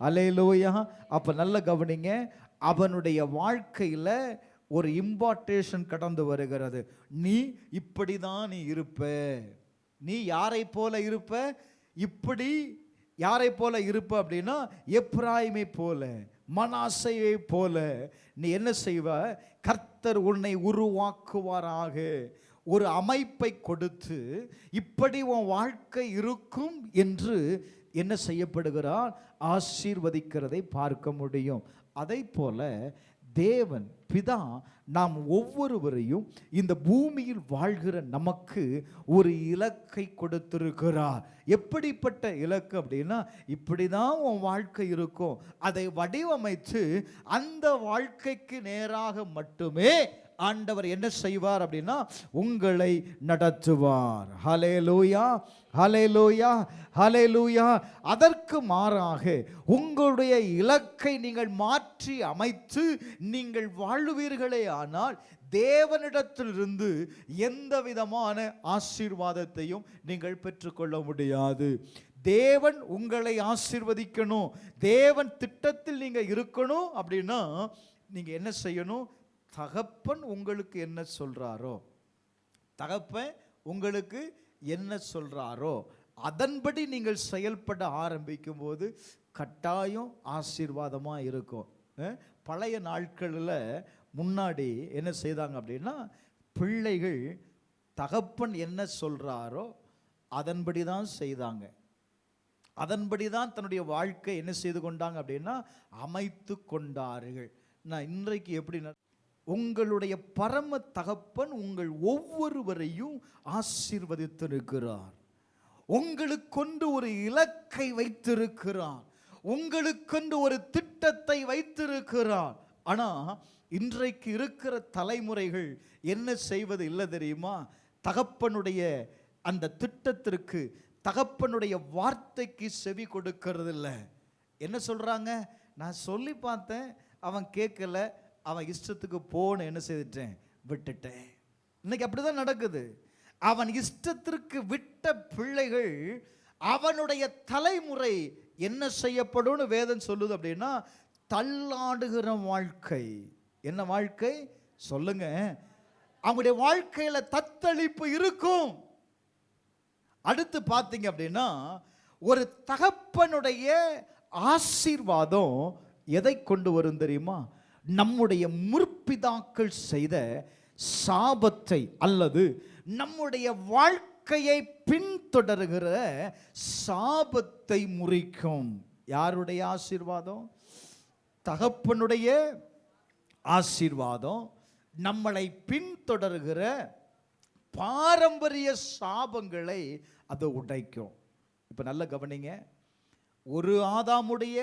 ஹல்லேலூயா. அப்ப நல்ல கவனிங்க, அவனுடைய வாழ்க்கையில ஒரு இம்பார்ட்டேஷன் கடந்து வருகிறது. நீ இப்படிதான் நீ இருப்ப. நீ யாரை போல இருப்ப? இப்படி யாரை போல இருப்ப அப்படின்னா எப்பிராயமை போல, மனாசையை போல நீ என்ன செய்வ? கர்த்தர் உன்னை உருவாக்குவாராக. ஒரு அமைப்பை கொடுத்து இப்படி உன் வாழ்க்கை இருக்கும் என்று என்ன செய்யப்படுகிறார்? ஆசீர்வதிக்கிறதை பார்க்க முடியும். அதை போல தேவன் பிதா நாம் ஒவ்வொருவரையும் இந்த பூமியில் வாழ்கிற நமக்கு ஒரு இலக்கை கொடுத்திருக்கிறார். எப்படிப்பட்ட இலக்கு அப்படின்னா, இப்படிதான் உன் வாழ்க்கை இருக்கும். அதை வடிவமைத்து அந்த வாழ்க்கைக்கு நேராக மட்டுமே ஆண்டவர் என்ன செய்வார் அப்படின்னா உங்களை நடத்துவார். ஹல்லேலூயா, ஹல்லேலூயா, ஹல்லேலூயா. அதற்கு மாறாக உங்களுடைய இலக்கை நீங்கள் மாற்றி அமைத்து நீங்கள் வாழுவீர்களே ஆனால் தேவனிடத்திலிருந்து எந்த விதமான ஆசீர்வாதத்தையும் நீங்கள் பெற்றுக்கொள்ள முடியாது. தேவன் உங்களை ஆசீர்வதிக்கணும், தேவன் திட்டத்தில் நீங்க இருக்கணும் அப்படின்னா நீங்க என்ன செய்யணும்? தகப்பன் உங்களுக்கு என்ன சொல்றாரோ, தகப்பன் உங்களுக்கு என்ன சொல்றாரோ அதன்படி நீங்கள் செயல்பட ஆரம்பிக்கும் போது கட்டாயம் ஆசீர்வாதமா இருக்கும். பழைய நாட்களில் முன்னாடி என்ன செய்தாங்க அப்படின்னா, பிள்ளைகள் தகப்பன் என்ன சொல்றாரோ அதன்படி தான் செய்தாங்க. அதன்படி தான் தன்னுடைய வாழ்க்கை என்ன செய்து கொண்டாங்க அப்படின்னா அமைத்து கொண்டார்கள். நான் இன்றைக்கு எப்படி, உங்களுடைய பரம தகப்பன் உங்கள் ஒவ்வொருவரையும் ஆசீர்வதித்திருக்கிறார். உங்களுக்கொண்டு ஒரு இலக்கை வைத்திருக்கிறார். உங்களுக்கொண்டு ஒரு திட்டத்தை வைத்திருக்கிறார். ஆனா இன்றைக்கு இருக்கிற தலைமுறைகள் என்ன செய்வது இல்லை தெரியுமா? தகப்பனுடைய அந்த திட்டத்திற்கு, தகப்பனுடைய வார்த்தைக்கு செவி கொடுக்கிறது இல்லை. என்ன சொல்றாங்க? நான் சொல்லி பார்த்தேன், அவன் கேட்கல, அவன் இஷ்டத்துக்கு போன என்ன செய்துட்டேன், விட்டுட்டேன். இன்னைக்கு அப்படிதான் நடக்குது. அவன் இஷ்டத்திற்கு விட்ட பிள்ளைகள், அவனுடைய தலைமுறை என்ன செய்யப்படும் வேதம் சொல்லுது அப்படின்னா தள்ளாடுகிற வாழ்க்கை. என்ன வாழ்க்கை சொல்லுங்க? அவங்களுடைய வாழ்க்கையில தத்தளிப்பு இருக்கும். அடுத்து பார்த்தீங்க அப்படின்னா ஒரு தகப்பனுடைய ஆசீர்வாதம் எதை கொண்டு வரும் தெரியுமா? நம்முடைய முற்பிதாக்கள் செய்த சாபத்தை அல்லது நம்முடைய வாழ்க்கையை பின்தொடர்கிற சாபத்தை முறிக்கும். யாருடைய ஆசீர்வாதம்? தகப்பனுடைய ஆசீர்வாதம் நம்மளை பின்தொடர்கிற பாரம்பரிய சாபங்களை அது உடைக்கும். இப்போ நல்ல கவனிங்க, ஒரு ஆதாமுடைய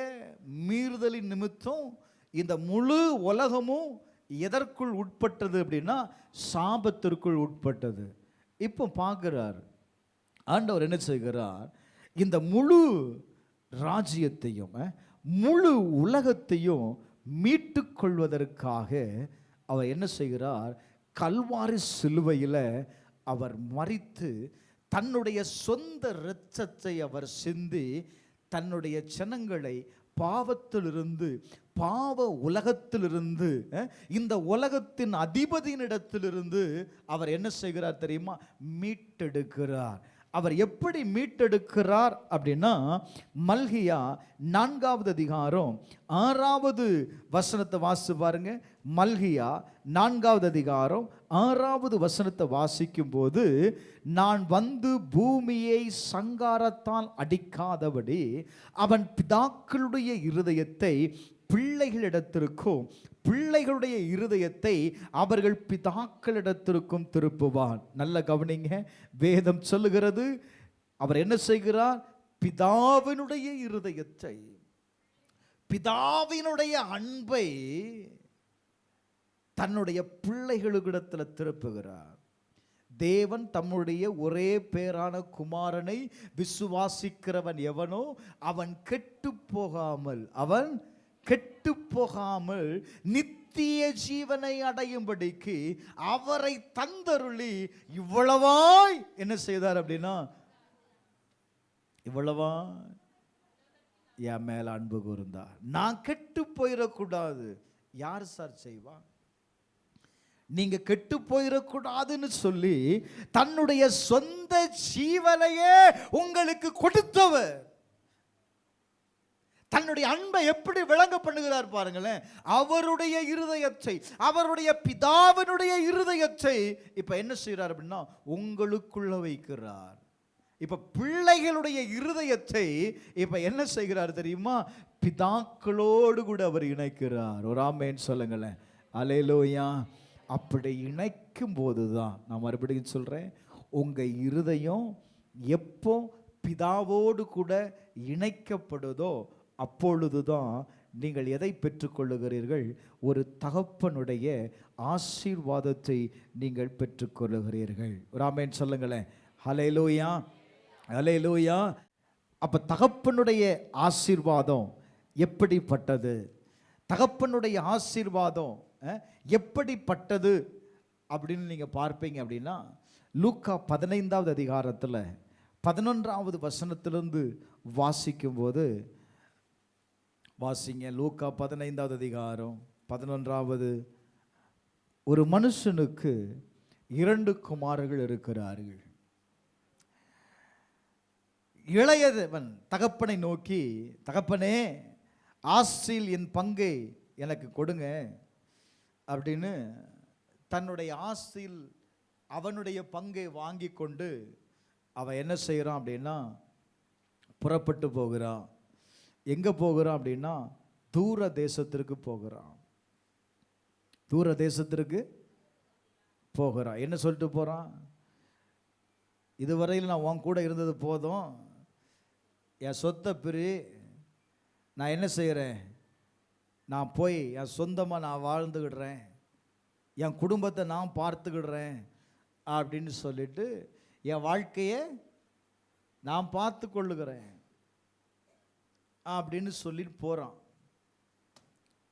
மீறுதலின் நிமித்தம் இந்த முழு உலகமும் எதற்குள் உட்பட்டது அப்படின்னா சாபத்திற்குள் உட்பட்டது. இப்போ பார்க்கிறார் ஆண்டவர் என்ன செய்கிறார், இந்த முழு ராஜ்யத்தையும் முழு உலகத்தையும் மீட்டு கொள்வதற்காக அவர் என்ன செய்கிறார், கல்வாரி சிலுவையில் அவர் மரித்து தன்னுடைய சொந்த இரத்தத்தை அவர் சிந்தி தன்னுடைய ஜனங்களை பாவத்திலிருந்து, பாவ உலகத்திலிருந்து, இந்த உலகத்தின் அதிபதியினிடத்திலிருந்து அவர் என்ன செய்கிறார் தெரியுமா? மீட்டெடுக்கிறார். அவர் எப்படி மீட்டெடுக்கிறார் அப்படின்னா மல்கியா 4வது அதிகாரம் 6வது வசனத்தை வாசி பாருங்க. மல்கியா 4வது அதிகாரம் 6வது வசனத்தை வாசிக்கும் போது, நான் வந்து பூமியை சங்காரத்தால் அடிக்காதபடி அவன் பிதாக்களுடைய இருதயத்தை பிள்ளைகளிடத்திற்கும் பிள்ளைகளுடைய இருதயத்தை அவர்கள் பிதாக்களிடத்திற்கும் திருப்புவான். நல்ல கவனிங்க, வேதம் சொல்லுகிறது அவர் என்ன செய்கிறார்? பிதாவினுடைய இருதயத்தை, பிதாவினுடைய அன்பை தன்னுடைய பிள்ளைகளிடத்தில் திருப்புகிறார். தேவன் தம்முடைய ஒரே பேரான குமாரனை விசுவாசிக்கிறவன் எவனோ அவன் கெட்டு போகாமல், அவன் கெட்டு போகாமல் நித்திய ஜீவனை அடையும்படிக்கு அவரை தந்தருளி இவ்வளவாய் என்ன செய்தார் அப்படின்னா, இவ்வளவா என் மேல அன்பு கூர்ந்தார். நான் கெட்டு போயிடக்கூடாது. யார் சார் செய்வா? நீங்க கெட்டு போயிடக்கூடாதுன்னு சொல்லி தன்னுடைய சொந்த ஜீவனையே உங்களுக்கு கொடுத்தவர் தன்னுடைய அன்பை எப்படி விளங்க பண்ணுகிறார் பாருங்களேன். அவருடைய இருதயத்தை, அவருடைய பிதாவினுடைய இருதயத்தை இப்ப என்ன செய்கிறார் அப்படின்னா உங்களுக்குள்ள வைக்கிறார். இப்ப பிள்ளைகளுடைய இருதயத்தை இப்ப என்ன செய்கிறார் தெரியுமா? பிதாக்களோடு கூட அவர் இணைக்கிறார். ஒரு ஆமென் சொல்லுங்களேன். அல்லேலூயா. அப்படி இணைக்கும் போதுதான், நான் மறுபடியும் சொல்றேன், உங்க இருதயம் எப்போ பிதாவோடு கூட இணைக்கப்படுதோ அப்பொழுதுதான் நீங்கள் எதை பெற்றுக்கொள்ளுகிறீர்கள்? ஒரு தகப்பனுடைய ஆசீர்வாதத்தை நீங்கள் பெற்றுக்கொள்ளுகிறீர்கள். ஒரு ஆமென் சொல்லுங்களேன். ஹல்லேலூயா, ஹல்லேலூயா. அப்ப தகப்பனுடைய ஆசீர்வாதம் எப்படிப்பட்டது? தகப்பனுடைய ஆசீர்வாதம் எப்படிப்பட்டது அப்படின்னு நீங்க பார்ப்பீங்க அப்படின்னா, லூக்கா 15வது அதிகாரத்தில் 11வது வசனத்திலிருந்து வாசிக்கும் போது, வாசிங்க லூக்கா 15வது அதிகாரம் 11வது, ஒரு மனுஷனுக்கு 2 குமாரர்கள் இருக்கிறார்கள். இளையவன் தகப்பனை நோக்கி, தகப்பனே, ஆஸ்தியில் என் பங்கை எனக்கு கொடுங்க அப்படின்னு தன்னுடைய ஆஸ்தியில் அவனுடைய பங்கை வாங்கி கொண்டு அவன் என்ன செய்கிறான் அப்படின்னா புறப்பட்டு போகிறான். எங்கே போகிறான் அப்படின்னா தூர தேசத்திற்கு போகிறான். தூர தேசத்திற்கு போகிறான். என்ன சொல்லிட்டு போகிறான்? இதுவரையில் நான் உன் கூட இருந்தது போதும், என் சொத்தை பிரி, நான் என்ன செய்கிறேன், நான் போய் என் சொந்தமாக நான் வாழ்ந்துக்கிடுறேன், என் குடும்பத்தை நான் பார்த்துக்கிடுறேன் அப்படின்னு சொல்லிட்டு என் வாழ்க்கையை நான் பார்த்து கொள்ளுகிறேன் அப்படின்னு சொல்லிட்டு போகிறான்.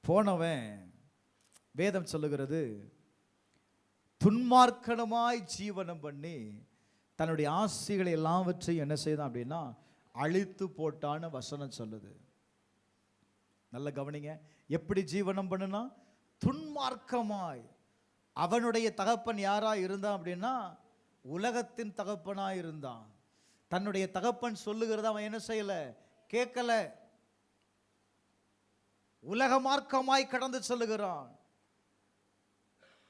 போனவன் வேதம் சொல்லுகிறது துன்மார்க்கனமாய் ஜீவனம் பண்ணி தன்னுடைய ஆசைகளை எல்லாவற்றையும் என்ன செய்தான் அப்படின்னா அழித்து போட்டான்னு வசனம் சொல்லுது. நல்ல கவனிங்க, எப்படி ஜீவனம் பண்ணுனா துன்மார்க்கமாய். அவனுடைய தகப்பன் யாரா இருந்தான் அப்படின்னா உலகத்தின் தகப்பனா இருந்தான். தன்னுடைய தகப்பன் சொல்லுகிறத அவன் என்ன செய்யல, கேட்கல. உலக மார்க்கமாய் கடந்து சொல்லுகிறான்.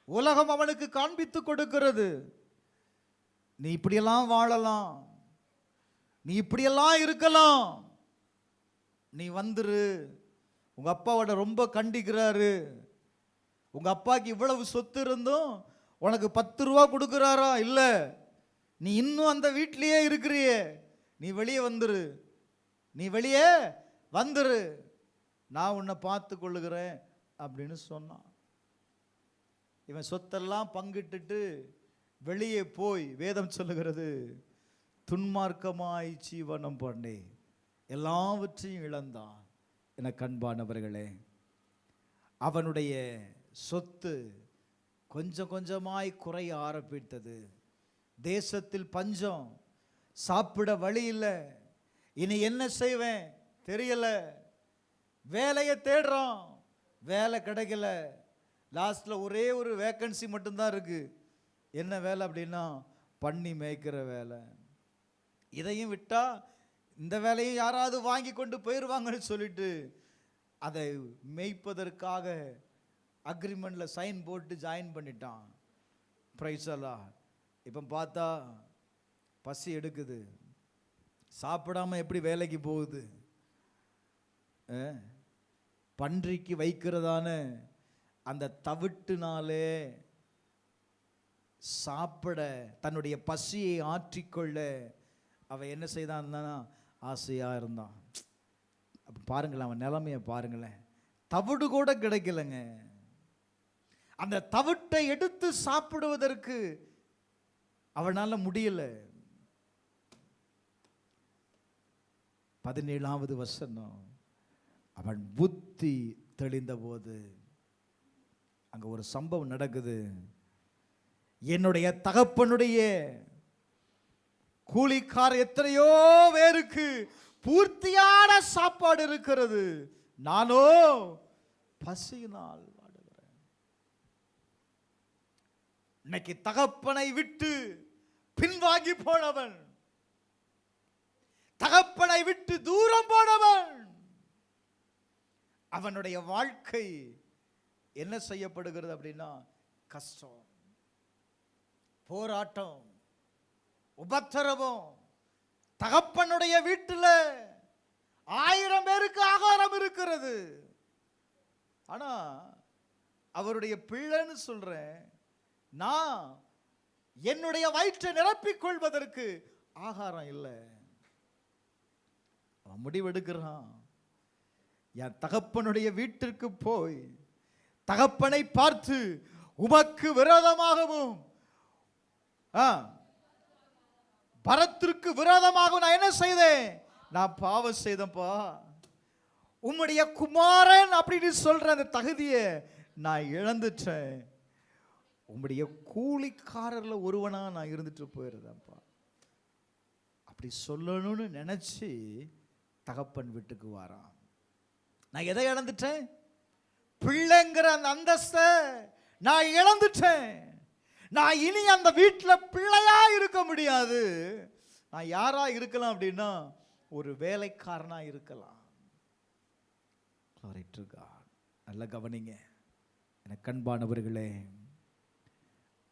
உலகம் அவனுக்கு காண்பித்து கொடுக்கிறது, நீ இப்படியெல்லாம் வாழலாம், நீ இப்படியெல்லாம் இருக்கலாம், நீ வந்துரு, உங்க அப்பாவோட ரொம்ப கண்டிக்கிறாரு, உங்க அப்பாவுக்கு இவ்வளவு சொத்து இருந்தும் உனக்கு 10 ரூபா கொடுக்குறாரா, இல்ல நீ இன்னும் அந்த வீட்டிலேயே இருக்கிறியே, நீ வெளியே வந்துரு, நீ வெளியே வந்துரு, நான் உன்னை பார்த்து கொள்ளுகிறேன் அப்படின்னு சொன்னான். இவன் சொத்தெல்லாம் பங்கிட்டுட்டு வெளியே போய் வேதம் சொல்லுகிறது துன்மார்க்கமாய் ஜீவனம் பண்ணி எல்லாவற்றையும் இழந்தான். என கண்பானவர்களே, அவனுடைய சொத்து கொஞ்சம் கொஞ்சமாய் குறைய ஆரம்பித்தது. தேசத்தில் பஞ்சம், சாப்பிட வழி இல்லை, இனி என்ன செய்வேன் தெரியல. வேலையை தேடுறான், வேலை கிடைக்கல. லாஸ்ட்ல ஒரே ஒரு வேக்கன்சி மட்டும்தான் இருக்கு. என்ன வேலை அப்படின்னா பண்ணி மேய்க்கிற வேலை. இதையும் விட்டா இந்த வேலையும் யாராவது வாங்கி கொண்டு போயிடுவாங்கன்னு சொல்லிட்டு அதை மேய்ப்பதற்காக அக்ரிமெண்ட்ல சைன் போட்டு ஜாயின் பண்ணிட்டான். பிரைஸ் அல்லாஹ். இப்போ பார்த்தா பசி எடுக்குது, சாப்பிடாம எப்படி வேலைக்கு போகுது? பன்றிக்கு வைக்கிறதான அந்த தவிட்டுனாலே சாப்பிட, தன்னுடைய பசியை ஆற்றிக்கொள்ள அவன் என்ன செய்தான்னா ஆசையா இருந்தான். அப்ப பாருங்களேன், அவன் நிலைமையை பாருங்களேன். தவிடு கூட கிடைக்கலங்க. அந்த தவிட்டை எடுத்து சாப்பிடுவதற்கு அவனால முடியல. 17வது வசனம், அவன் புத்தி தெளிந்த போது அங்க ஒரு சம்பவம் நடக்குது. என்னுடைய தகப்பனுடைய கூலிக்கார எத்தனையோ பேருக்கு பூர்த்தியான சாப்பாடு இருக்கிறது, நானோ பசியினால் வாடுகிறேன். இன்னைக்கு தகப்பனை விட்டு பின்வாங்கி போனவன், தகப்பனை விட்டு தூரம் போனவன், அவனுடைய வாழ்க்கை என்ன செய்யப்படுகிறது அப்படின்னா கஷ்டம், போராட்டம், உபத்திரவம். தகப்பனுடைய வீட்டில் 1000 பேருக்கு ஆகாரம் இருக்கிறது, ஆனா அவருடைய பிள்ளைன்னு சொல்றேன், நான் என்னுடைய வயிற்றை நிரப்பிக் கொள்வதற்கு ஆகாரம் இல்லை. அவன் முடிவெடுக்கிறான், என் தகப்பனுடைய வீட்டிற்கு போய் தகப்பனை பார்த்து உமக்கு விரோதமாகவும் பரத்திற்கு விரோதமாக நான் என்ன செய்தேன், நான் பாவம் செய்தேன்ப்பா, உம்முடைய குமாரன் அப்படின்னு சொல்ற அந்த தகுதியை நான் இழந்துட்டேன், உம்முடைய கூலிக்காரர்ல ஒருவனா நான் இருந்துட்டு போயிருந்தேன்ப்பா அப்படி சொல்லணும்னு நினைச்சு தகப்பன் வீட்டுக்கு வாரான். நான் எதை இழந்துட்டேன்? பிள்ளைங்கிற அந்த அந்தஸ்தை நான் இழந்துட்டேன். நான் இனி அந்த வீட்டில் பிள்ளையா இருக்க முடியாது. நான் யாரா இருக்கலாம் அப்படின்னா ஒரு வேலைக்காரனா இருக்கலாம். நல்ல கவனிங்க எனக்கு அன்பானவர்களே,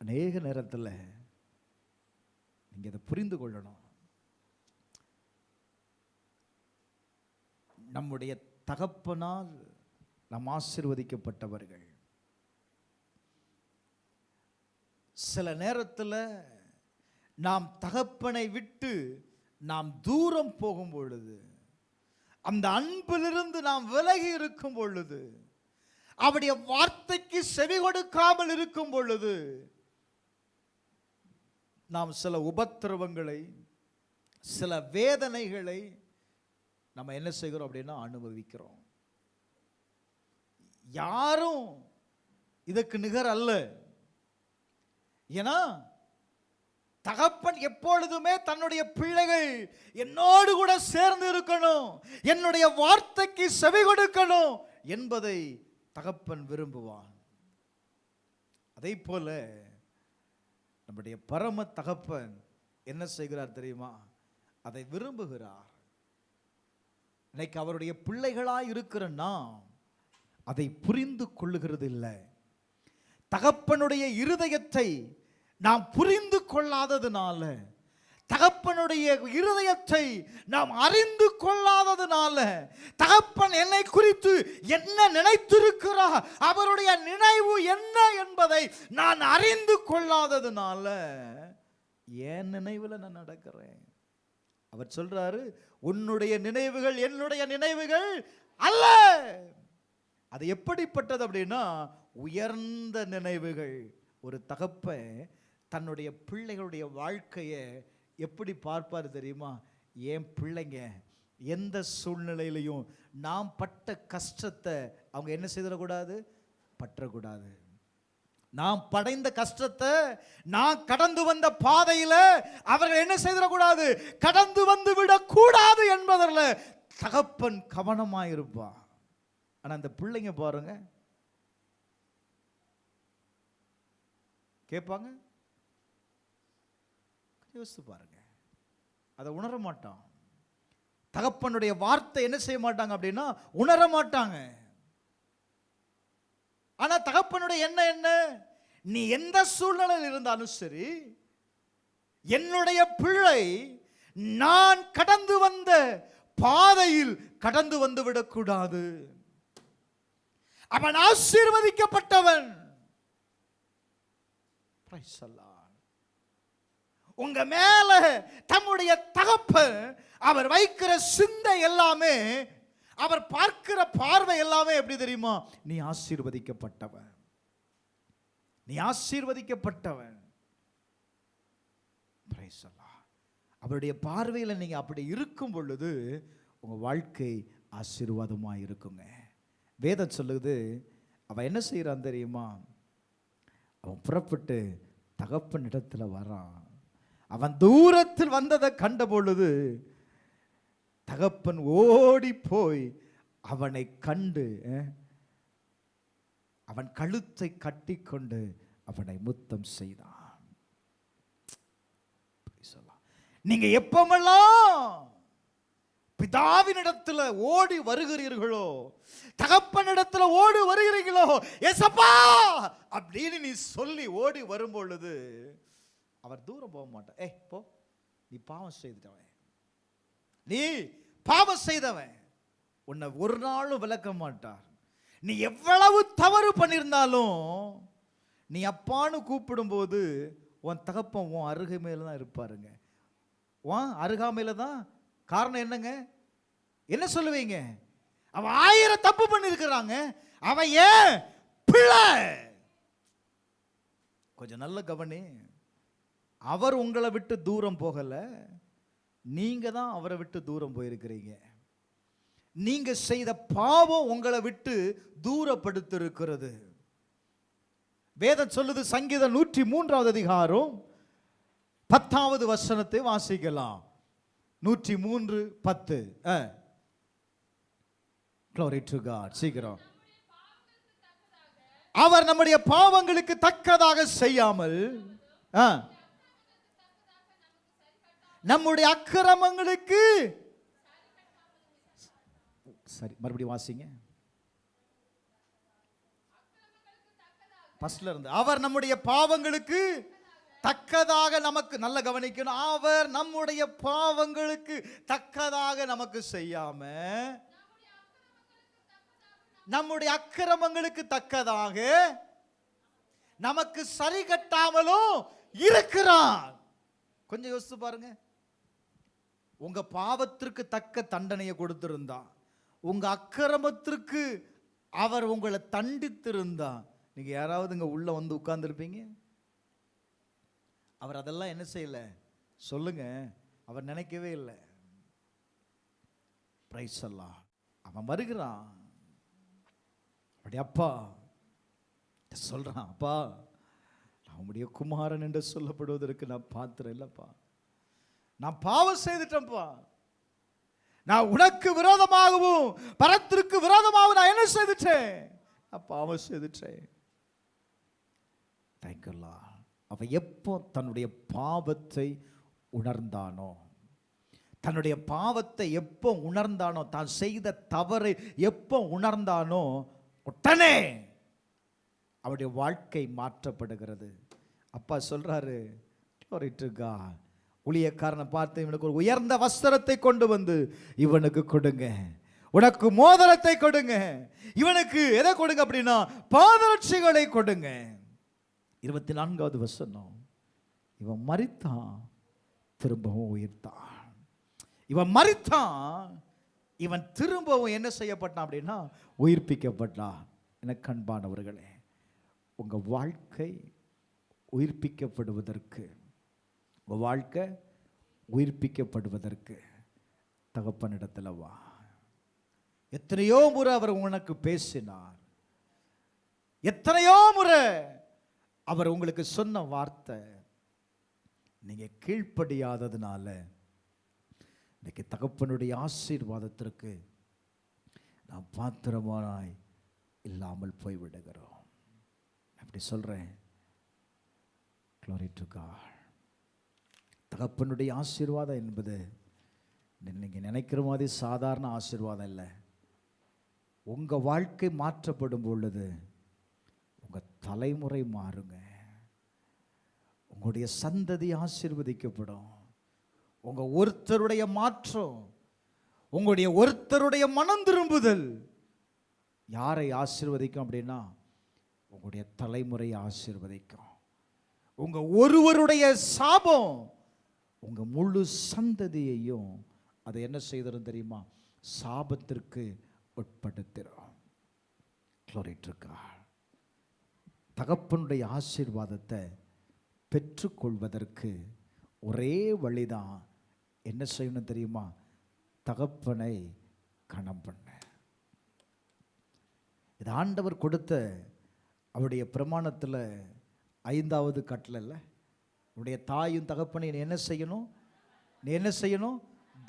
அநேக நேரத்தில் நீங்க இதை புரிந்து கொள்ளணும். நம்முடைய தகப்பனால் நாம் ஆசீர்வதிக்கப்பட்டவர்கள். சில நேரத்தில் நாம் தகப்பனை விட்டு நாம் தூரம் போகும் பொழுது, அந்த அன்பிலிருந்து நாம் விலகி இருக்கும் பொழுது, அவருடைய வார்த்தைக்கு செவி கொடுக்காமல் இருக்கும் பொழுது, நாம் சில உபத்திரவங்களை, சில வேதனைகளை நம்ம என்ன செய்கிறோம் அப்படின்னா அனுபவிக்கிறோம். யாரும் இதற்கு நிகர் அல்ல. ஏன்னா தகப்பன் எப்பொழுதுமே தன்னுடைய பிள்ளைகள் என்னோடு கூட சேர்ந்து இருக்கணும், என்னுடைய வார்த்தைக்கு செவி கொடுக்கணும் என்பதை தகப்பன் விரும்புவான். அதே போல நம்முடைய பரம தகப்பன் என்ன செய்கிறார் தெரியுமா? அதை விரும்புகிறார். இன்னைக்கு அவருடைய பிள்ளைகளாய் இருக்கிற நாம் அதை புரிந்து கொள்ளுகிறது இல்லை. தகப்பனுடைய இருதயத்தை நாம் புரிந்து கொள்ளாததுனால, தகப்பனுடைய இருதயத்தை நாம் அறிந்து கொள்ளாததுனால, தகப்பன் என்னை குறித்து என்ன நினைத்திருக்கிறார், அவருடைய நினைவு என்ன என்பதை நான் அறிந்து கொள்ளாததுனால என் நினைவுல நான் நடக்கிறேன். அவர் சொல்றாரு, உன்னுடைய நினைவுகள் என்னுடைய நினைவுகள் அல்ல. அது எப்படிப்பட்டது அப்படின்னா உயர்ந்த நினைவுகள். ஒரு தகப்பன் தன்னுடைய பிள்ளைகளுடைய வாழ்க்கையை எப்படி பார்ப்பார் தெரியுமா? என் பிள்ளைங்க எந்த சூழ்நிலையிலையும் நாம் பட்ட கஷ்டத்தை அவங்க என்ன செய்திடக்கூடாது, பற்றக்கூடாது. நாம் படைந்த கஷ்டத்தை, நான் கடந்து வந்த பாதையில் அவர்கள் என்ன செய்திடக்கூடாது, கடந்து வந்து விடக்கூடாது என்பதில் தகப்பன் கவனமாயிருப்பான். ஆனால் அந்த பிள்ளைங்க பாருங்க, கேட்பாங்க, யோசித்து பாருங்க, அதை உணர மாட்டான். தகப்பனுடைய வார்த்தை என்ன செய்ய மாட்டாங்க அப்படின்னா உணர மாட்டாங்க. ஆனா தகப்பனுடைய என்ன, நீ எந்த சூழ்நிலையில் இருந்தாலும் சரி, என்னுடைய பிள்ளை நான் கடந்து வந்த பாதையில் கடந்து வந்து விடக்கூடாது. அவன் ஆசீர்வதிக்கப்பட்டவன். உங்க மேல தம்முடைய தகப்பன் அவர் வைக்கிற சிந்தை எல்லாமே, அவர் பார்க்கிற பார்வை எல்லாமே எப்படி தெரியுமா? நீ ஆசீர்வதிக்கப்பட்டவன், நீ ஆசீர்வதிக்கப்பட்டவன். அவருடைய பார்வையில் நீங்க அப்படி இருக்கும் பொழுது உங்க வாழ்க்கை ஆசீர்வாதமாக இருக்குங்க. வேதம் சொல்லுது, அவன் என்ன செய்யறான் தெரியுமா? அவன் புறப்பட்டு தகப்பன் இடத்துல வரான். அவன் தூரத்தில் வந்ததை கண்ட பொழுது தகப்பன் ஓடி போய் அவனை கண்டு அவன் கழுத்தை கட்டி கொண்டு அவனை முத்தம் செய்தான். நீங்க எப்பமெல்லாம் பிதாவினிடத்துல ஓடி வருகிறீர்களோ, தகப்பனிடத்துல ஓடி வருகிறீர்களோ, ஏசப்பா அப்படின்னு நீ சொல்லி ஓடி வரும் பொழுது அவர் தூரம் போக மாட்டார். ஏய் போ, நீ பாவம் செய்தவன், நீ பாவம் செய்தவன், உன்னை ஒரு நாளும் விலக்க மாட்டார். நீ எவ்வளவு தவறு பண்ணியிருந்தாலும் நீ அப்பான்னு கூப்பிடும் போது உன் தகப்பன் உன் அருகாமையில தான் இருப்பாருங்க. உன் அருகாமையில தான். காரணம் என்னங்க? என்ன சொல்லுவீங்க? அவன் 1000 தப்பு பண்ணிருக்கிறாங்க, அவன் ஏன் பிள்ளை. கொஞ்சம் நல்ல கவனி, அவர் உங்களை விட்டு தூரம் போகல, நீங்க தான் அவரை விட்டு தூரம் போயிருக்கிறீங்க. நீங்க செய்த பாவம் உங்களை விட்டு தூரப்படுத்திருக்கிறது. வேதம் சொல்லுது, சங்கீதம் 103வது அதிகாரம் 10வது வசனத்தை வாசிக்கலாம். 103:10. Glory to God. சீக்கிரம். அவர் நம்முடைய பாவங்களுக்கு தக்கதாக செய்யாமல் நம்முடைய அக்கிரமங்களுக்கு சரி மறுபடியும் வாசிங்க ஃபர்ஸ்ட்ல இருந்து. அவர் நம்முடைய பாவங்களுக்கு தக்கதாக நமக்கு, நல்ல கவனிக்கணும், அவர் நம்முடைய பாவங்களுக்கு தக்கதாக நமக்கு செய்யாம நம்முடைய அக்கிரமங்களுக்கு தக்கதாக நமக்கு சரி கட்டாமலும் இருக்கிறார். கொஞ்சம் யோசித்து பாருங்க. உங்க பாவத்திற்கு தக்க தண்டனையை கொடுத்திருந்தா, உங்க அக்கிரமத்திற்கு அவர் உங்களை தண்டித்திருந்தா, நீங்க யாராவது இங்க உள்ள வந்து உட்கார்ந்து இருப்பீங்க? அவர் அதெல்லாம் என்ன செய்யல சொல்லுங்க, அவர் நினைக்கவே இல்லை. பிரைஸ் எல்லாம் அவன் வருகிறான், அப்படி அப்பா சொல்றான், அப்பா நான் உம்முடைய குமாரன் என்று சொல்லப்படுவதற்கு நான் பாத்திரம் இல்லப்பா, நான் பாவம் செய்துட்டேன்ப்பா, நான் உனக்கு விரோதமாகவும் பரத்திற்கு விரோதமாகவும் நான் என்ன செய்துட்டேன், நான் பாவம் செய்துட்டேன். தேங்க்யூல்லா. அவன் எப்போ தன்னுடைய பாவத்தை உணர்ந்தானோ, தன்னுடைய பாவத்தை எப்போ உணர்ந்தானோ, தான் செய்த தவறை எப்போ உணர்ந்தானோ, உடனே அவருடைய வாழ்க்கை மாற்றப்படுகிறது. அப்பா சொல்றாரு, ஊழியக்காரனை பார்த்து இவனுக்கு ஒரு உயர்ந்த வஸ்திரத்தை கொண்டு வந்து இவனுக்கு கொடுங்க, உனக்கு மோதிரத்தை கொடுங்க, இவனுக்கு எதை கொடுங்க அப்படின்னா பாதரட்சிகளை கொடுங்க. 24வது வசனம், இவன் மரித்தான் திரும்பவும் உயிர்த்தான். இவன் மரித்தான், இவன் திரும்பவும் என்ன செய்யப்பட்டான் அப்படின்னா உயிர்ப்பிக்கப்பட்டான். எனக்கு அன்பானவர்களே, உங்க வாழ்க்கை உயிர்ப்பிக்கப்படுவதற்கு, உங்க வாழ்க்கை உயிர்ப்பிக்கப்படுவதற்கு தகப்பனிடத்துல வா. எத்தனையோ முறை அவர் உனக்கு பேசினார், எத்தனையோ முறை அவர் உங்களுக்கு சொன்ன வார்த்தை, நீங்க கீழ்ப்படியாததுனால இன்னைக்கு தகப்பனுடைய ஆசீர்வாதத்திற்கு நாம் பாத்திரமாய் இல்லாமல் போய்விடுகிறோம். அப்படி சொல்றேன். Glory to God. தகப்பனுடைய ஆசீர்வாதம் என்பது நீங்க நினைக்கிற மாதிரி சாதாரண ஆசீர்வாதம் இல்லை. உங்க வாழ்க்கை மாற்றப்படும் பொழுது உங்க தலைமுறை மாறுங்க, உங்களுடைய சந்ததி ஆசீர்வதிக்கப்படும். உங்க ஒருத்தருடைய மாற்றம், உங்களுடைய ஒருத்தருடைய மனம் திரும்புதல் யாரை ஆசீர்வதிக்கும் அப்படின்னா உங்களுடைய தலைமுறை ஆசீர்வதிக்கும். உங்க ஒருவருடைய சாபம் உங்க முழு சந்ததியையும் அதை என்ன செய்தரும் தெரியுமா, சாபத்திற்கு உட்படுத்திடும். Glory to God. தகப்பனுடைய ஆசீர்வாதத்தை பெற்றுக்கொள்வதற்கு ஒரே வழிதான், என்ன செய்யணும் தெரியுமா, தகப்பனை கனம் பண்ண. இது ஆண்டவர் கொடுத்த அவருடைய பிரமாணத்தில் 5வது கட்டளை. உன்னுடைய தாயும் தகப்பனை நீ என்ன செய்யணும், நீ என்ன செய்யணும்,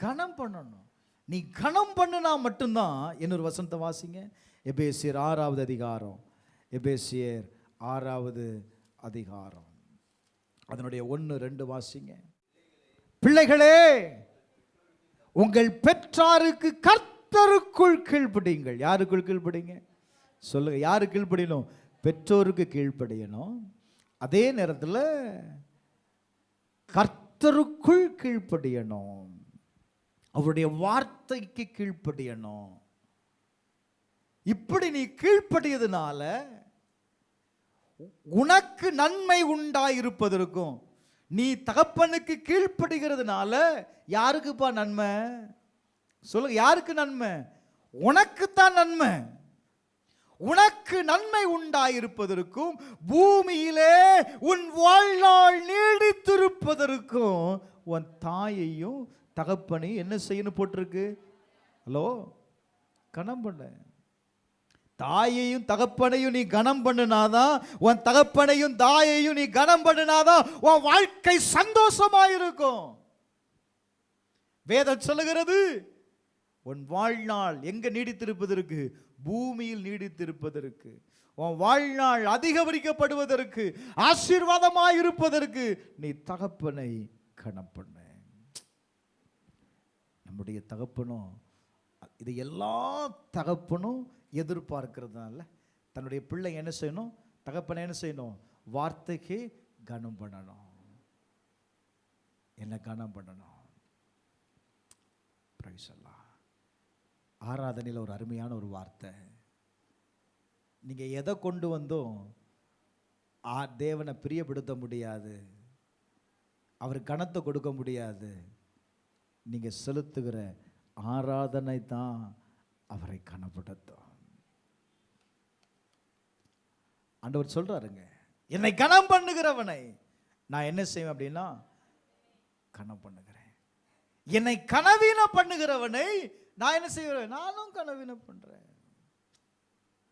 கனம் பண்ணணும். நீ கனம் பண்ணினா மட்டும்தான். இன்னொரு வசனத்தை வாசிங்க, எபேசியர் 6வது அதிகாரம், எபேசியர் 6வது அதிகாரம் அதனுடைய 1-2 வாசிங்க. பிள்ளைகளே, உங்கள் பெற்றாருக்கு கர்த்தருக்குள் கீழ்ப்படியுங்கள். யாருக்குள் கீழ்ப்படிங்க சொல்லுங்க, யாரு கீழ்ப்படியணும், பெற்றோருக்கு கீழ்ப்படியணும். அதே நேரத்தில் கர்த்தருக்குள் கீழ்ப்படியணும், அவருடைய வார்த்தைக்கு கீழ்ப்படியணும். இப்படி நீ கீழ்ப்படியதுனால உனக்கு நன்மை உண்டாயிருப்பதற்கும், நீ தகப்பனுக்கு கீழ்ப்படுகிறதுனால யாருக்குப்பா நன்மை சொல்லுங்க, யாருக்கு நன்மை, உனக்குத்தான் நன்மை. உனக்கு நன்மை உண்டாயிருப்பதற்கும், பூமியிலே உன் வாழ்நாள் நீடித்திருப்பதற்கும் உன் தாயையும் தகப்பனையும் என்ன செய்யணும் போட்டிருக்கு. ஹலோ, கனம் பண்ண. தாயையும் தகப்பனையும் நீ கனம் பண்ணினாதான், உன் தகப்பனையும் தாயையும் நீ கனம் பண்ணினாதான் உன் வாழ்க்கை சந்தோஷமாயிருக்கும். வேதம் சொல்லுகிறது, உன் வாழ்நாள் எங்க நீடித்திருப்பதற்கு, பூமியில் நீடித்திருப்பதற்கு. உன் வாழ்நாள் அதிகரிக்கப்படுவதற்கு, ஆசீர்வாதமாய் இருப்பதற்கு நீ தகப்பனை கனம் பண்ணு. நம்முடைய தகப்பனும் இது எல்லா தகப்பனும் எதிர்பார்க்கிறதுனால தன்னுடைய பிள்ளை என்ன செய்யணும்? தகப்பனை என்ன செய்யணும்? வார்த்தைக்கு கனம் பண்ணணும். என்ன கனம் பண்ணணும்? பிரைஸ் அல்லாஹ். ஆராதனையில் ஒரு அருமையான ஒரு வார்த்தை, நீங்கள் எதை கொண்டு வந்தோம் தேவனை பிரியப்படுத்த முடியாது, அவர் கனத்தை கொடுக்க முடியாது. நீங்கள் செலுத்துகிற ஆராதனை தான் அவரை கனப்படுத்தும். ஆண்டவர் சொல்றாருங்க, என்னை கனம் பண்ணுகிறவனை நான் என்ன செய்வேன் அப்படின்னா கனம் பண்ணுகிறேன். என்னை கனவீனம் பண்ணுகிறவனை நான் என்ன செய்வேன்? நானும் கனவீனம் பண்றேன்.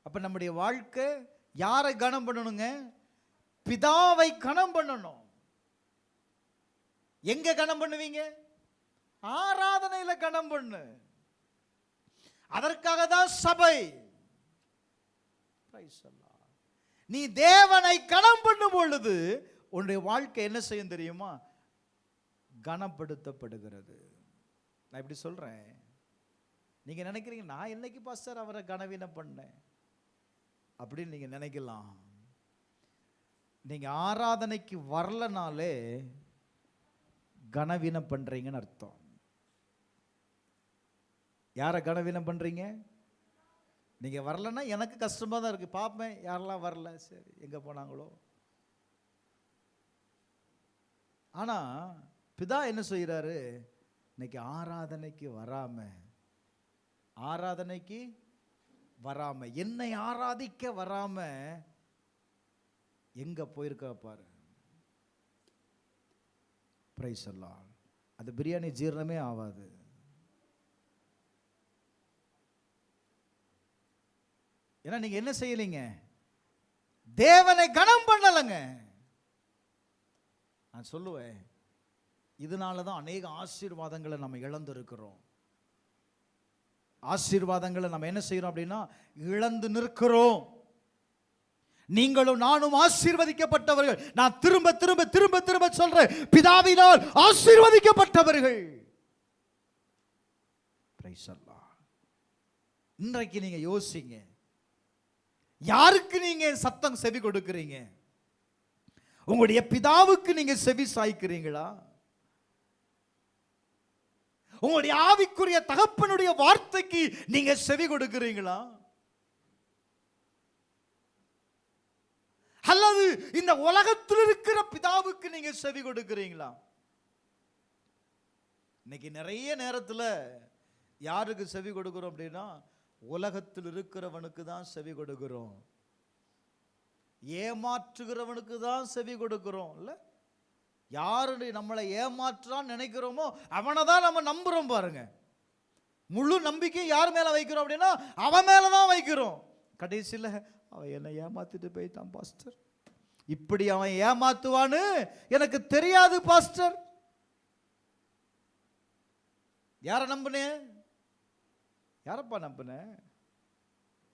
அப்ப நம்முடைய வாழ்க்கை யாரை கனம் பண்ணணுங்க? பிதாவை கனம் பண்ணணும். எங்க கனம் பண்ணுவீங்க? ஆராதனையில கனம் பண்ணு. அதற்காக தான் சபை. நீ தேவனை கனம் பண்ணும் பொழுது உன்னுடைய வாழ்க்கை என்ன செய்யும் தெரியுமா? கனப்படுத்தப்படுகிறது. நான் இப்படி சொல்றேன், நீங்க நினைக்கிறீங்க நான் என்னைக்கு பாஸ்டர் அவரை கனவீனம் பண்ணேன் அப்படின்னு நீங்க நினைக்கலாம். நீங்க ஆராதனைக்கு வரலனாலே கனவீனம் பண்றீங்கன்னு அர்த்தம். யாரை கனவீனம் பண்றீங்க? நீங்க வரலன்னா எனக்கு கஷ்டமா தான் இருக்கு. பார்ப்பேன் யாரெல்லாம் வரல, சரி எங்க போனாங்களோ. ஆனா பிதா என்ன செய்யறாரு? இன்னைக்கு ஆராதனைக்கு வராம என்னை ஆராதிக்க வராம எங்க போயிருக்க பாரு. பிரைஸ் அல்லாஹ். அது பிரியாணி ஜீரணமே ஆகாது. ஏன்னா நீங்க என்ன செய்யலீங்க? தேவனை கனம் பண்ணலங்க. நான் சொல்லுவேன், இதனாலதான் அநேக ஆசீர்வாதங்களை நம்ம இழந்திருக்கிறோம். ஆசீர்வாதங்களை நம்ம என்ன செய்யறோம் அப்படின்னா இழந்து நிற்கிறோம். நீங்களும் நானும் ஆசீர்வதிக்கப்பட்டவர்கள். நான் திரும்ப திரும்ப திரும்ப திரும்ப சொல்றேன், பிதாவினால் ஆசீர்வதிக்கப்பட்டவர்கள். பிரைஸ் அல்லாஹ். இன்றைக்கு நீங்க யோசிங்க, யாருக்கு நீங்க சத்தம் செவி கொடுக்கிறீங்க? உங்களுடைய பிதாவுக்கு நீங்க செவி சாய்க்கிறீங்களா? உங்களுடைய ஆவிக்குரிய தகப்பனுடைய வார்த்தைக்கு நீங்க செவி கொடுக்கிறீங்களா? அல்லது இந்த உலகத்தில் இருக்கிற பிதாவுக்கு நீங்க செவி கொடுக்கிறீங்களா? இன்னைக்கு நிறைய நேரத்தில் யாருக்கு செவி கொடுக்கிறோம் அப்படின்னா உலகத்தில் இருக்கிறவனுக்கு தான் செவி கொடுக்கிறோம். ஏமாற்றுகிறவனுக்கு தான் செவி கொடுக்கிறோம். இல்ல, யாரு நம்மளை ஏமாற்றான்னு நினைக்கிறோமோ அவனை தான் நம்ம நம்புறோம். பாருங்க, முழு நம்பிக்கை யார் மேல வைக்கிறோம் அப்படின்னா அவன் மேலதான் வைக்கிறோம். கடைசியில் அவன் என்னை ஏமாத்திட்டு போய்தான் பாஸ்டர், இப்படி அவன் ஏமாத்துவான்னு எனக்கு தெரியாது பாஸ்டர். யார நம்புனேன்? யாரப்பா நம்புன?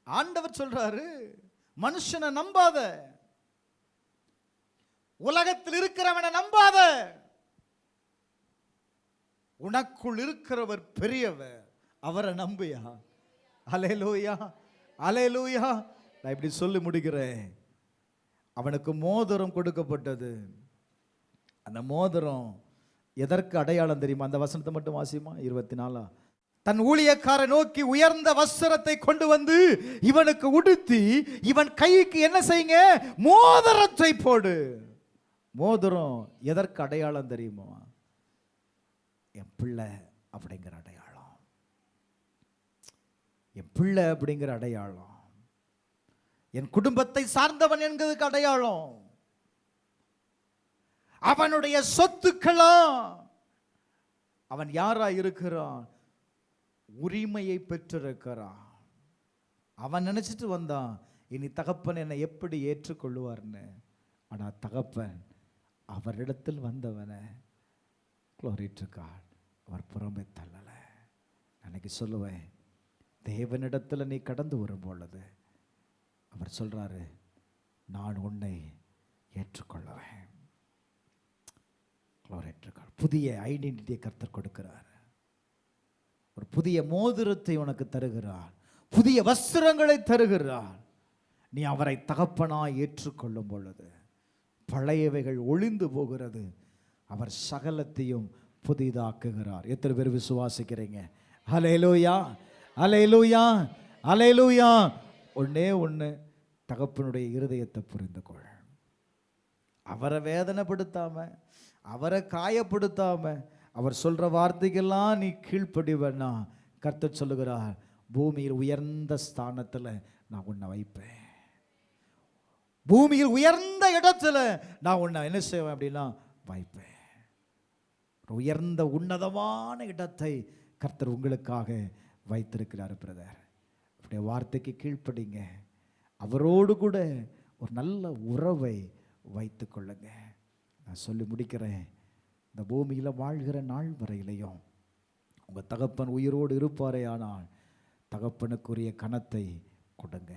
ஆண்டவர் சொல்றாரு, மனுஷனை நம்பாத, உலகத்தில் இருக்கிறவனை நம்பாத, உனக்குள் இருக்கிறவர் பெரியவர், அவரை நம்பியா. அல்லேலூயா, அல்லேலூயா. நான் இப்படி சொல்லி முடிக்கிறேன். அவனுக்கு மோதிரம் கொடுக்கப்பட்டது. அந்த மோதிரம் எதற்கு அடையாளம் தெரியுமா? அந்த வசனத்தை மட்டும் வாசிமா. 24. தன் ஊழியக்கார நோக்கி உயர்ந்த வஸ்திரத்தை கொண்டு வந்து இவனுக்கு உடுத்தி இவன் கைக்கு என்ன செய்யுங்க? மோதிரத்தை போடு. மோதிரம் எதற்கு அடையாளம் தெரியுமா? என் பிள்ளை அப்படிங்கிற அடையாளம், என் பிள்ளை அப்படிங்கிற அடையாளம், என் குடும்பத்தை சார்ந்தவன் என்கிறதுக்கு அடையாளம், அவனுடைய சொத்துக்களா அவன் யாரா இருக்கிறான்? உரிமையை பெற்றிருக்கிறான். அவன் நினைச்சிட்டு வந்தான், இனி தகப்பன் என்னை எப்படி ஏற்றுக்கொள்வார்னு. ஆனா தகப்பன் அவரிடத்தில் வந்தவனை glory to God, அவர் புறம்பே தள்ளல. அன்னைக்கு சொல்லுவேன், தேவனிடத்தில் நீ கடந்து வரும் பொழுது அவர் சொல்றாரு, நான் உன்னை ஏற்றுக்கொள்ளுவேன். புதிய ஐடென்டிட்டியை கர்த்தர் கொடுக்கிறார். ஒரு புதிய மோதிரத்தை உனக்கு தருகிறார், புதிய வஸ்திரங்களை தருகிறார். நீ அவரை தகப்பனாய் ஏற்றுக்கொள்ளும் பொழுது பழையவைகள் ஒளிந்து போகிறது, அவர் சகலத்தையும் புதிதாக்குகிறார். எத்தனை பேர் விசுவாசிக்கிறீங்க? ஹல்லேலூயா, ஹல்லேலூயா, ஹல்லேலூயா. ஒண்ணே ஒன்று, தகப்பனுடைய இருதயத்தை புரிந்து கொள். அவரை வேதனைப்படுத்தாம, அவரை காயப்படுத்தாம, அவர் சொல்ற வார்த்தைக்கெல்லாம் நீ கீழ்ப்படிவனா, கர்த்தர் சொல்லுகிறார், பூமியில் உயர்ந்த ஸ்தானத்தில் நான் உன்னை வைப்பேன். பூமியில் உயர்ந்த இடத்துல நான் உன்னை என்ன செய்வேன் அப்படின்னா வைப்பேன். உயர்ந்த உன்னதமான இடத்தை கர்த்தர் உங்களுக்காக வைத்திருக்கிறார். பிரதர், அப்படியே வார்த்தைக்கு கீழ்ப்படிங்க. அவரோடு கூட ஒரு நல்ல உறவை வைத்து கொள்ளுங்க. நான் சொல்லி முடிக்கிறேன். இந்த பூமியில் வாழ்கிற நாள் வரையிலையும் உங்கள் தகப்பன் உயிரோடு இருப்பாரே, ஆனால் தகப்பனுக்குரிய கனத்தை கொடுங்க.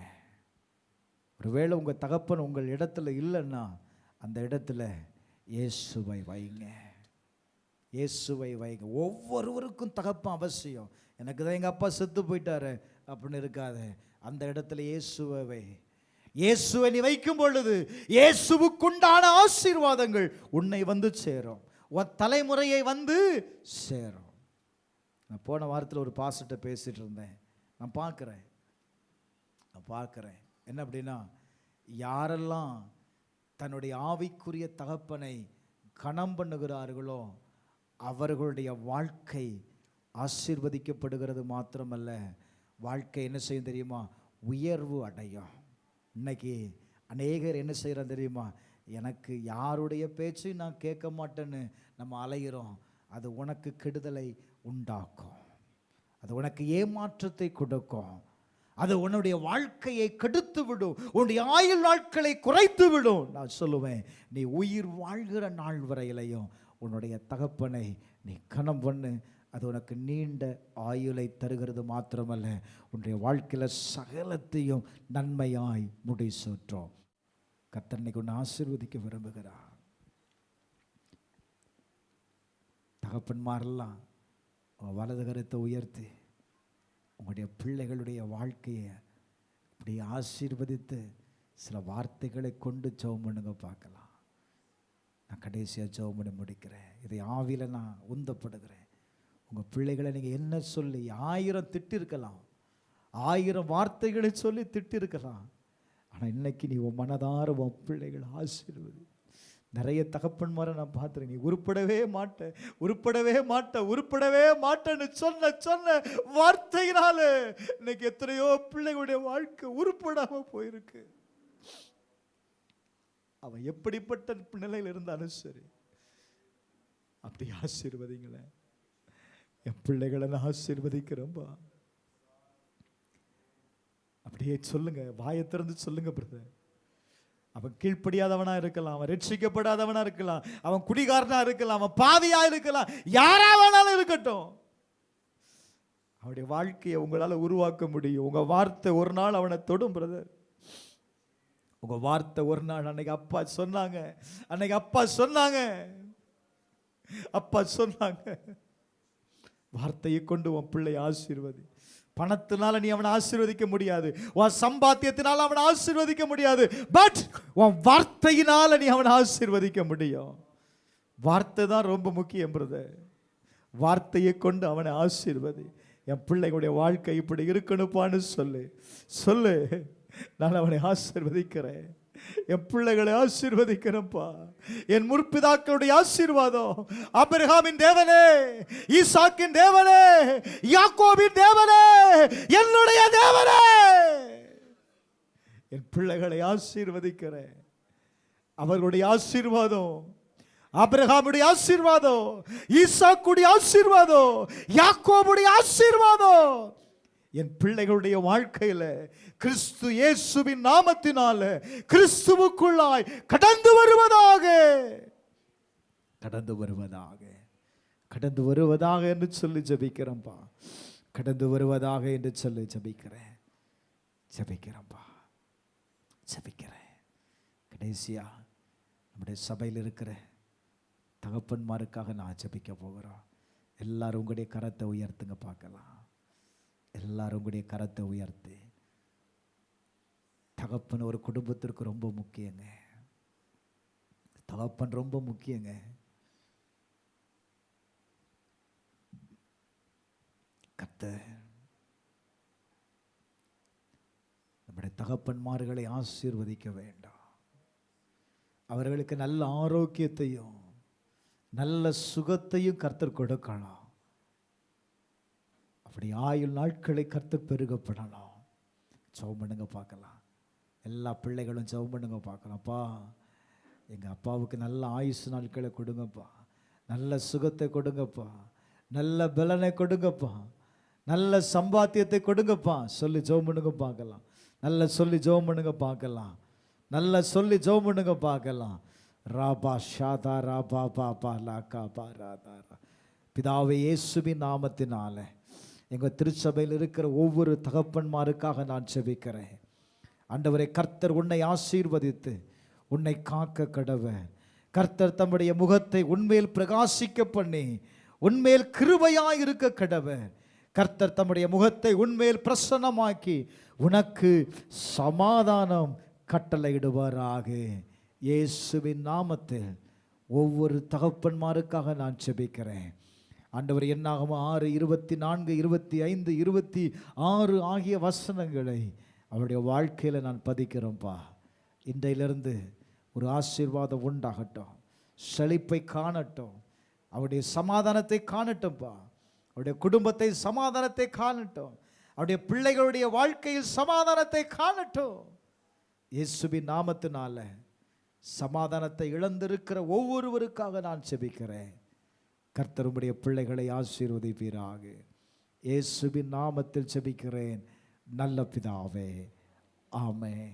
ஒருவேளை உங்கள் தகப்பன் உங்கள் இடத்துல இல்லைன்னா அந்த இடத்துல இயேசுவை வைங்க, இயேசுவை வைங்க. ஒவ்வொருவருக்கும் தகப்பன் அவசியம். எனக்கு தான் எங்கள் அப்பா செத்து போயிட்டாரு அப்படின்னு இருக்காது. அந்த இடத்துல இயேசுவை வை. இயேசுவை நீ வைக்கும் பொழுது இயேசுவுக்குண்டான ஆசீர்வாதங்கள் உன்னை வந்து சேரும், உன் தலைமுறையை வந்து சேரும். நான் போன வாரத்தில் ஒரு பாஸ்டர்கிட்ட பேசிட்டு இருந்தேன். நான் பார்க்குறேன் என்ன அப்படின்னா, யாரெல்லாம் தன்னுடைய ஆவிக்குரிய தகப்பனை கனம் பண்ணுகிறார்களோ அவர்களுடைய வாழ்க்கை ஆசீர்வதிக்கப்படுகிறது மாத்திரமல்ல, வாழ்க்கை என்ன செய்யும் தெரியுமா, உயர்வு அடையும். இன்னைக்கு அநேகர் என்ன செய்கிறோம் தெரியுமா, எனக்கு யாருடைய பேச்சையும் நான் கேட்க மாட்டேன்னு நம்ம அலைகிறோம். அது உனக்கு கெடுதலை உண்டாக்கும், அது உனக்கு ஏமாற்றத்தை கொடுக்கும், அது உன்னுடைய வாழ்க்கையை கெடுத்து விடும், உன்னுடைய ஆயுள் நாட்களை குறைத்து விடும். நான் சொல்லுவேன், நீ உயிர் வாழ்கிற நாள் வரையிலையும் உன்னுடைய தகப்பனை நீ கனம் பண்ணு. அது உனக்கு நீண்ட ஆயுளை தருகிறது மாத்திரமல்ல, உன்னுடைய வாழ்க்கையில் சகலத்தையும் நன்மையாய் முடிசூற்றும். கர்த்தர் இன்னைக்கு உன்னை ஆசீர்வதிக்க விரும்புகிறார். தகப்பன்மாரெல்லாம் வலது கரத்தை உயர்த்தி உங்களுடைய பிள்ளைகளுடைய வாழ்க்கையை இப்படி ஆசீர்வதித்து சில வார்த்தைகளை கொண்டு ஜெபம் பண்ணுங்க பார்க்கலாம். நான் கடைசியாக ஜெபம் பண்ணி முடிக்கிறேன். இதை ஆவியில் நான் உந்தப்படுகிறேன். உங்கள் பிள்ளைகளை நீங்கள் என்ன சொல்லி 1000 திட்டிருக்கலாம், 1000 வார்த்தைகளை சொல்லி திட்டிருக்கலாம். ஆனால் இன்னைக்கு நீ உன் மனதார உன் பிள்ளைகள் ஆசீர்வதி. நிறைய தகப்பன்மாரை நான் பார்த்துறேன், நீ உருப்படவே மாட்டேன்னு சொன்ன வார்த்தையினால இன்னைக்கு எத்தனையோ பிள்ளைகளுடைய வாழ்க்கை உருப்படாமல் போயிருக்கு. அவன் எப்படிப்பட்ட நிலையில் இருந்தாலும் சரி, அப்படி ஆசீர்வதிங்களேன். என் பிள்ளைகளை நான் ஆசீர்வதிக்கிறேன்பா. அப்படியே சொல்லுங்க, வாயை திறந்து சொல்லுங்க பிரதர். அவன் கீழ்ப்படியாதவனா இருக்கலாம், அவன் ரட்சிக்கப்படாதவனா இருக்கலாம், அவன் குடிகாரனா இருக்கலாம், அவன் பாவியா இருக்கலாம், யாரா வேணாலும் இருக்கட்டும், அவனுடைய வாழ்க்கையை உங்களால உருவாக்க முடியும். உங்க வார்த்தை ஒரு நாள் அவனை தொடும் பிரதர். உங்க வார்த்தை ஒரு நாள், அன்னைக்கு அப்பா சொன்னாங்க, வார்த்தையை கொண்டு உன் பிள்ளை ஆசீர்வதி. பணத்தினால நீ அவனை ஆசீர்வதிக்க முடியாது, உன் சம்பாத்தியத்தினால அவனை ஆசீர்வதிக்க முடியாது, பட் உன் வார்த்தையினால நீ அவனை ஆசீர்வதிக்க முடியும். வார்த்தை தான் ரொம்ப முக்கியம் பிரதர். வார்த்தையை கொண்டு அவனை ஆசீர்வதி. என் பிள்ளைகளுடைய வாழ்க்கை இப்படி இருக்கணுப்பான்னு சொல்லு. நான் அவனை ஆசீர்வதிக்கிறேன், என் பிள்ளைகளை ஆசீர்வதிக்கிறேன்ப்பா. என் முற்பிதாக்களுடைய ஆசீர்வாதம், ஆபிரகாமின் தேவனே, ஈசாக்கின் தேவனே, யாக்கோபின் தேவனே, என்னுடைய தேவனே, என் பிள்ளைகளை ஆசீர்வதிக்கிறேன். அவர்களுடைய ஆசீர்வாதம், ஆபிரகாமுடைய ஆசீர்வாதம், ஈசாக்குடைய ஆசீர்வாதம், யாக்கோபுடைய ஆசீர்வாதம் என் பிள்ளைகளுடைய வாழ்க்கையில் கிறிஸ்து இயேசுவின் நாமத்தினால கிறிஸ்துவுக்குள்ளாய் கடந்து வருவதாக என்று சொல்லி ஜெபிக்கிறேன்பா. கடந்து வருவதாக என்று சொல்லி ஜெபிக்கிறேன்பா. ஜெபிக்கிறேன். கடைசியா நம்முடைய சபையில் இருக்கிற தகப்பன்மாருக்காக நான் ஜெபிக்க போகிறோம். எல்லாரும் உங்களுடைய கரத்தை உயர்த்துங்க பார்க்கலாம். எல்லாரும் உங்களுடைய கரத்தை உயர்த்து. தகப்பன் ஒரு குடும்பத்திற்கு ரொம்ப முக்கியங்க. தகப்பன் ரொம்ப முக்கியங்க. கர்த்தர் நம்முடைய தகப்பன்மார்களை ஆசீர்வதிக்க வேண்டாம். அவர்களுக்கு நல்ல ஆரோக்கியத்தையும் நல்ல சுகத்தையும் கர்த்தர் கொடுக்கணும். அப்படி ஆயுள் நாட்களை கர்த்தர் பெருகப்படணும். ஜெபம் பண்ணுங்க பார்க்கலாம். எல்லா பிள்ளைகளும் ஜெபம் பண்ணுங்க பார்க்கலாம். அப்பா, எங்கள் அப்பாவுக்கு நல்ல ஆயுசு நாட்களை கொடுங்கப்பா, நல்ல சுகத்தை கொடுங்கப்பா, நல்ல பலனை கொடுங்கப்பா, நல்ல சம்பாத்தியத்தை கொடுங்கப்பா சொல்லி ஜெபம் பண்ணுங்க பார்க்கலாம். நல்ல சொல்லி ஜெபம் பண்ணுங்க பார்க்கலாம். நல்ல சொல்லி ஜெபம் பண்ணுங்க பார்க்கலாம். ராபா ஷாதா ராபா பாபா லாக்கா பா ராதா. பிதாவே, இயேசுவின் நாமத்தினால எங்கள் திருச்சபையில் இருக்கிற ஒவ்வொரு தகப்பன்மாருக்காக நான் ஜெபிக்கிறேன். ஆண்டவரே, கர்த்தர் உன்னை ஆசீர்வதித்து உன்னை காக்க கடவர். கர்த்தர் தம்முடைய முகத்தை உன்மேல் பிரகாசிக்க பண்ணி உன்மேல் கிருபையாய் இருக்க கடவர். கர்த்தர் தம்முடைய முகத்தை உன்மேல் பிரசன்னமாக்கி உனக்கு சமாதானம் கட்டளையிடுவாராக. இயேசுவின் நாமத்தில் ஒவ்வொரு தகப்பன்மாருக்காக நான் ஜெபிக்கிறேன். ஆண்டவர், என்னாகும் 6, 24, 25, 26 ஆகிய வசனங்களை அவருடைய வாழ்க்கையில் நான் பதிக்கிறோம்ப்பா. இன்றையிலிருந்து ஒரு ஆசீர்வாதம் உண்டாகட்டும், செழிப்பை காணட்டும், அவருடைய சமாதானத்தை காணட்டும்ப்பா. அவருடைய குடும்பத்தை சமாதானத்தை காணட்டும், அவருடைய பிள்ளைகளுடைய வாழ்க்கையில் சமாதானத்தை காணட்டும். இயேசுவின் நாமத்தினால சமாதானத்தை இழந்திருக்கிற ஒவ்வொருவருக்காக நான் ஜெபிக்கிறேன். கர்த்தருடைய பிள்ளைகளை ஆசீர்வதிப்பீராக. இயேசுவின் நாமத்தில் ஜெபிக்கிறேன் நல்ல பிதாவே, ஆமென்.